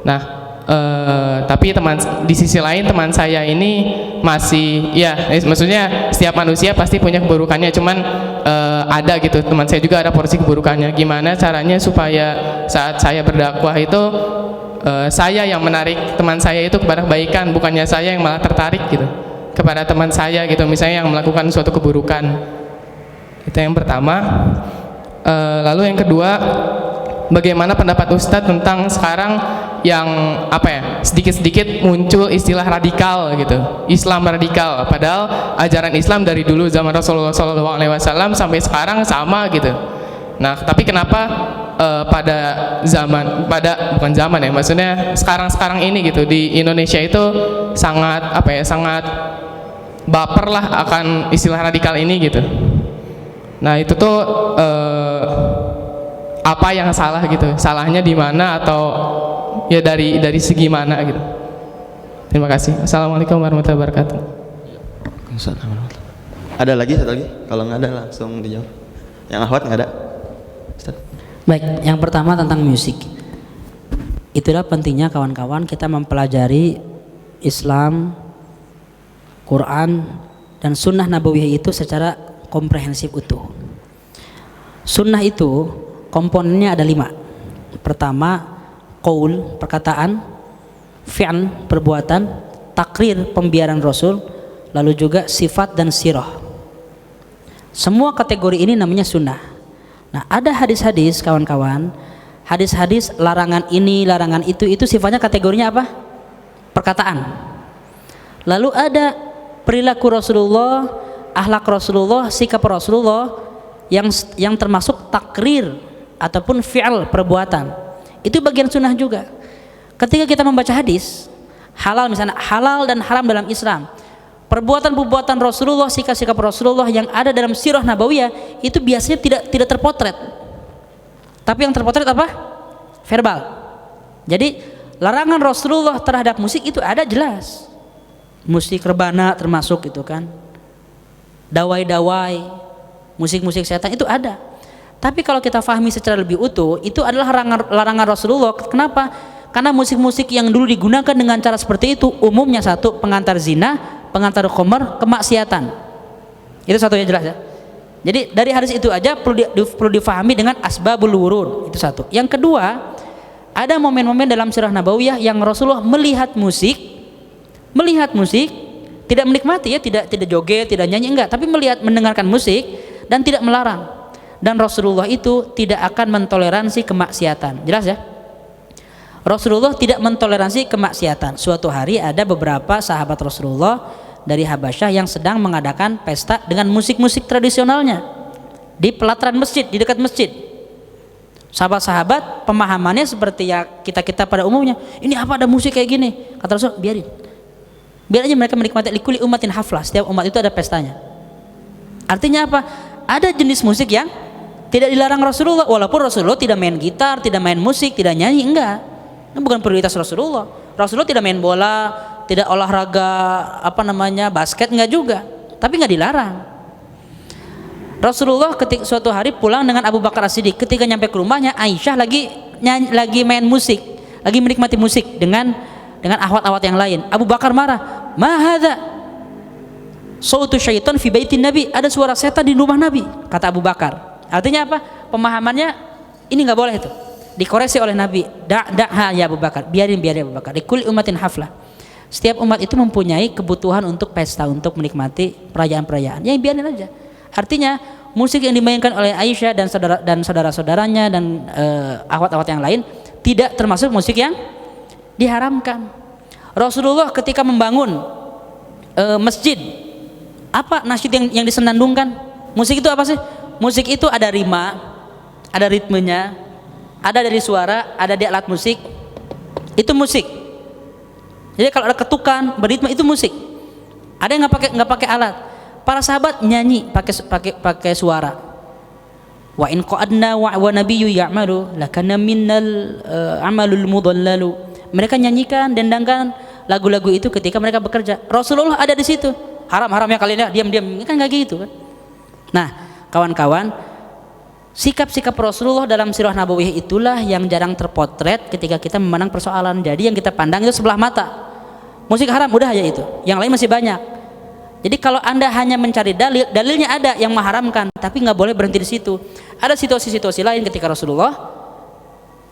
Nah, tapi di sisi lain teman saya ini masih ya, maksudnya setiap manusia pasti punya keburukannya, cuman ada gitu, teman saya juga ada porsi keburukannya. Gimana caranya supaya saat saya berdakwah itu saya yang menarik teman saya itu kepada kebaikan, bukannya saya yang malah tertarik gitu kepada teman saya gitu, misalnya yang melakukan suatu keburukan. Itu yang pertama. Lalu yang kedua, bagaimana pendapat Ustadz tentang sekarang yang apa ya, sedikit-sedikit muncul istilah radikal gitu, Islam radikal, padahal ajaran Islam dari dulu zaman Rasulullah SAW sampai sekarang sama gitu. Nah, tapi kenapa bukan zaman ya, maksudnya sekarang ini gitu di Indonesia itu sangat apa ya, sangat baper lah akan istilah radikal ini gitu. Nah, itu tuh apa yang salah gitu? Salahnya di mana, atau ya dari segi mana gitu? Terima kasih. Assalamualaikum warahmatullahi wabarakatuh. Ada lagi satu lagi? Kalau nggak ada langsung dijawab. Yang akhwat nggak ada? Ustaz. Baik, yang pertama tentang musik. Itulah pentingnya kawan-kawan kita mempelajari Islam, Quran, dan sunnah nabawiyah itu secara komprehensif utuh. Sunnah itu komponennya ada 5. Pertama, qaul, perkataan, fi'l, perbuatan, takrir, pembiaran Rasul, lalu juga sifat dan sirah. Semua kategori ini namanya sunnah. Nah, ada hadis-hadis kawan-kawan, hadis-hadis larangan ini, larangan itu sifatnya kategorinya apa? Perkataan. Lalu ada perilaku Rasulullah, akhlak Rasulullah, sikap Rasulullah yang termasuk takrir ataupun fi'al, perbuatan. Itu bagian sunnah juga. Ketika kita membaca hadis halal, misalnya halal dan haram dalam Islam, perbuatan-perbuatan Rasulullah, sikap-sikap Rasulullah yang ada dalam sirah nabawiyah itu biasanya tidak terpotret. Tapi yang terpotret apa? Verbal. Jadi larangan Rasulullah terhadap musik itu ada jelas. Musik rebana termasuk itu kan. Dawai-dawai, musik-musik setan itu ada. Tapi kalau kita fahami secara lebih utuh, itu adalah larangan Rasulullah. Kenapa? Karena musik-musik yang dulu digunakan dengan cara seperti itu umumnya satu, pengantar zina, pengantar khamar, kemaksiatan. Itu satu yang jelas ya. Jadi dari hadis itu aja perlu difahami dengan asbabul wurud. Itu satu. Yang kedua, ada momen-momen dalam sirah nabawiyah yang Rasulullah melihat musik, tidak menikmati ya, tidak joget, tidak nyanyi, enggak, tapi mendengarkan musik dan tidak melarang. Dan Rasulullah itu tidak akan mentoleransi kemaksiatan. Jelas ya? Rasulullah tidak mentoleransi kemaksiatan. Suatu hari ada beberapa sahabat Rasulullah dari Habasyah yang sedang mengadakan pesta dengan musik-musik tradisionalnya di pelataran masjid, di dekat masjid. Sahabat-sahabat pemahamannya seperti ya kita pada umumnya. Ini apa ada musik kayak gini? Kata Rasul, biarin. Biar aja mereka menikmati. Likuli umatin haflah. Setiap umat itu ada pestanya. Artinya apa? Ada jenis musik yang tidak dilarang Rasulullah, walaupun Rasulullah tidak main gitar, tidak main musik, tidak nyanyi, enggak. Itu bukan prioritas Rasulullah. Rasulullah tidak main bola, tidak olahraga basket, enggak juga. Tapi enggak dilarang. Rasulullah ketika suatu hari pulang dengan Abu Bakar As-Siddiq, ketika nyampe ke rumahnya Aisyah lagi main musik, lagi menikmati musik dengan ahwat-ahwat yang lain. Abu Bakar marah, "Ma hadza? Sautu syaitan fi baitin Nabi." Ada suara setan di rumah Nabi, kata Abu Bakar. Artinya apa? Pemahamannya ini nggak boleh itu. Dikoreksi oleh Nabi. Da'ha ya Abu Bakar. Biarin Abu Bakar. Likul umatin haflah. Setiap umat itu mempunyai kebutuhan untuk pesta, untuk menikmati perayaan-perayaan. Ya biarin aja. Artinya musik yang dimainkan oleh Aisyah dan saudara-saudaranya dan ahwat-ahwat yang lain tidak termasuk musik yang diharamkan. Rasulullah ketika membangun masjid, apa nasyid yang disenandungkan? Musik itu apa sih? Musik itu ada rima, ada ritmenya, ada dari suara, ada di alat musik. Itu musik. Jadi kalau ada ketukan, beritme itu musik. Ada yang nggak pakai alat. Para sahabat nyanyi pakai suara. Wa in qadna wa nabiyyu ya'malu lakana minnal amalul mudallalu. Mereka nyanyikan, dendangkan lagu-lagu itu ketika mereka bekerja. Rasulullah ada di situ. Haram-haramnya kalian ya, diam-diam, kan nggak gitu kan. Nah, kawan-kawan, sikap-sikap Rasulullah dalam sirah nabawiyah itulah yang jarang terpotret ketika kita memandang persoalan. Jadi yang kita pandang itu sebelah mata. Musik haram udah aja itu. Yang lain masih banyak. Jadi kalau Anda hanya mencari dalilnya ada yang mengharamkan, tapi nggak boleh berhenti di situ. Ada situasi-situasi lain ketika Rasulullah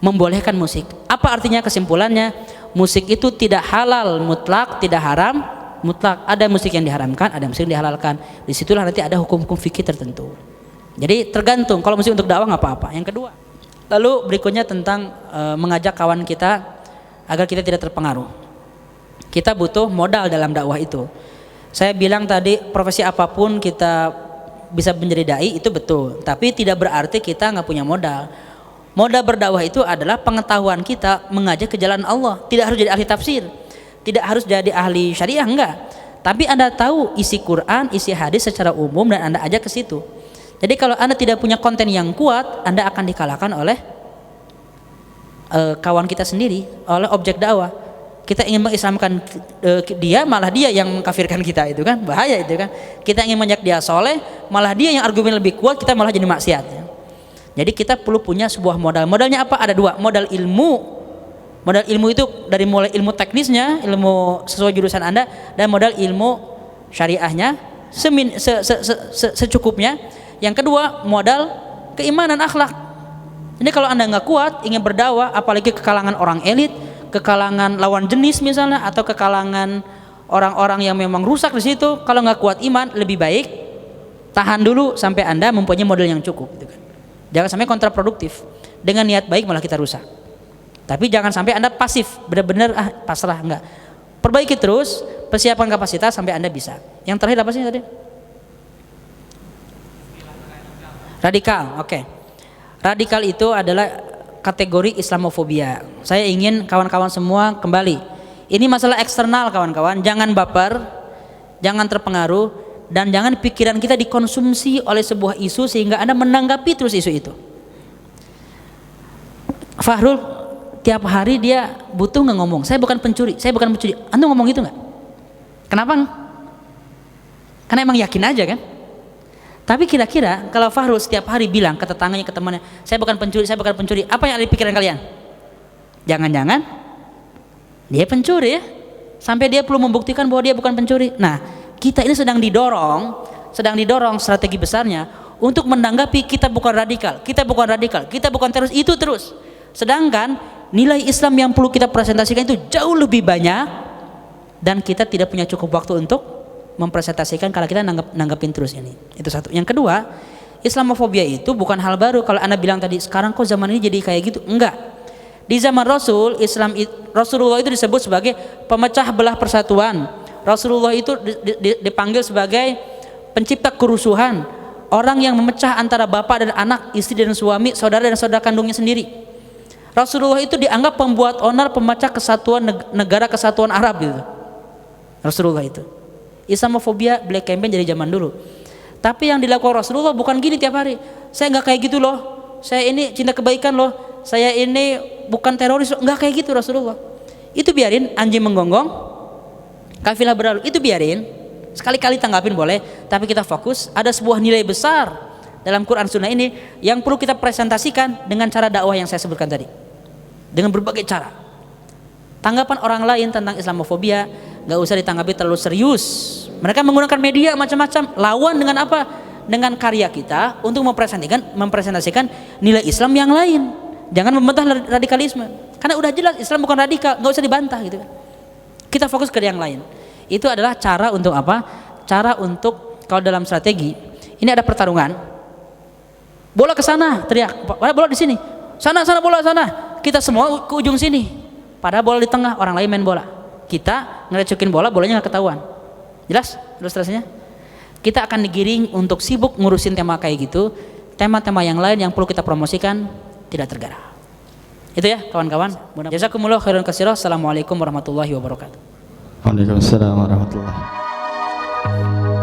membolehkan musik. Apa artinya kesimpulannya? Musik itu tidak halal mutlak, tidak haram mutlak. Ada musik yang diharamkan, ada musik yang dihalalkan. Disitulah nanti ada hukum-hukum fikih tertentu. Jadi tergantung. Kalau musik untuk dakwah nggak apa-apa. Yang kedua, lalu berikutnya tentang mengajak kawan kita agar kita tidak terpengaruh. Kita butuh modal dalam dakwah itu. Saya bilang tadi profesi apapun kita bisa menjadi dai itu betul, tapi tidak berarti kita nggak punya modal. Modal berdakwah itu adalah pengetahuan kita mengajak ke jalan Allah. Tidak harus jadi ahli tafsir, tidak harus jadi ahli syariah, enggak. Tapi Anda tahu isi Quran, isi hadis secara umum dan Anda ajak ke situ. Jadi kalau Anda tidak punya konten yang kuat, Anda akan dikalahkan oleh kawan kita sendiri, oleh objek dakwah. Kita ingin mengislamkan dia, malah dia yang mengkafirkan kita, itu kan bahaya itu kan. Kita ingin mengajak dia soleh, malah dia yang argumen lebih kuat, kita malah jadi maksiat ya. Jadi kita perlu punya sebuah modal. Modalnya apa? Ada dua, modal ilmu. Modal ilmu itu dari mulai ilmu teknisnya, ilmu sesuai jurusan Anda, dan modal ilmu syariahnya secukupnya. Yang kedua, modal keimanan, akhlak. Jadi kalau Anda nggak kuat ingin berdakwah, apalagi ke kalangan orang elit, ke kalangan lawan jenis misalnya, atau ke kalangan orang-orang yang memang rusak di situ, kalau nggak kuat iman, lebih baik tahan dulu sampai Anda mempunyai modal yang cukup, gitu kan. Jangan sampai kontraproduktif. Dengan niat baik malah kita rusak. Tapi jangan sampai Anda pasif, benar-benar pasrah, enggak. Perbaiki terus, persiapan kapasitas sampai Anda bisa. Yang terakhir apa sih tadi? Radikal, oke. Radikal itu adalah kategori Islamofobia. Saya ingin kawan-kawan semua kembali. Ini masalah eksternal kawan-kawan, jangan baper, jangan terpengaruh, dan jangan pikiran kita dikonsumsi oleh sebuah isu sehingga Anda menanggapi terus isu itu. Fahrul tiap hari dia butuh nggak ngomong, saya bukan pencuri, saya bukan pencuri. Anda ngomong itu nggak? Kenapa? Karena emang yakin aja kan? Tapi kira-kira kalau Fahrul setiap hari bilang ke tetangganya, ke temannya, saya bukan pencuri, saya bukan pencuri, apa yang ada di pikiran kalian? Jangan-jangan dia pencuri ya, sampai dia perlu membuktikan bahwa dia bukan pencuri. Nah, kita ini sedang didorong strategi besarnya untuk menanggapi kita bukan radikal, kita bukan radikal, kita bukan teroris, itu terus. Sedangkan nilai Islam yang perlu kita presentasikan itu jauh lebih banyak, dan kita tidak punya cukup waktu untuk mempresentasikan kalau kita nanggapin terus ini. Itu satu. Yang kedua, Islamofobia itu bukan hal baru. Kalau Anda bilang tadi sekarang kok zaman ini jadi kayak gitu, enggak. Di zaman Rasulullah itu disebut sebagai pemecah belah persatuan. Rasulullah itu dipanggil sebagai pencipta kerusuhan, orang yang memecah antara bapak dan anak, istri dan suami, saudara dan saudara kandungnya sendiri. Rasulullah itu dianggap pembuat onar, pemecah kesatuan negara kesatuan Arab gitu. Rasulullah itu. Islamofobia black campaign dari zaman dulu. Tapi yang dilakukan Rasulullah bukan gini tiap hari. Saya nggak kayak gitu loh. Saya ini cinta kebaikan loh. Saya ini bukan teroris loh. Nggak kayak gitu Rasulullah. Itu biarin anjing menggonggong, kafilah berlalu. Itu biarin. Sekali-kali tanggapin boleh. Tapi kita fokus. Ada sebuah nilai besar dalam Quran Sunnah ini yang perlu kita presentasikan dengan cara dakwah yang saya sebutkan tadi. Dengan berbagai cara. Tanggapan orang lain tentang Islamofobia nggak usah ditanggapi terlalu serius. Mereka menggunakan media macam-macam. Lawan dengan apa? Dengan karya kita untuk mempresentasikan nilai Islam yang lain. Jangan membantah radikalisme. Karena udah jelas Islam bukan radikal, nggak usah dibantah gitu. Kita fokus ke yang lain. Itu adalah cara untuk apa? Cara untuk kalau dalam strategi ini ada pertarungan. Bola ke sana, teriak. Bola di sini. Sana bola sana. Kita semua ke ujung sini. Padahal bola di tengah, orang lain main bola. Kita ngelecukin bola, bolanya nggak ketahuan. Jelas ilustrasinya? Kita akan digiring untuk sibuk ngurusin tema kayak gitu. Tema-tema yang lain yang perlu kita promosikan tidak tergarap. Itu ya kawan-kawan. Jazakumullah khairan katsira. Assalamualaikum warahmatullahi wabarakatuh. Waalaikumsalam warahmatullahi wabarakatuh.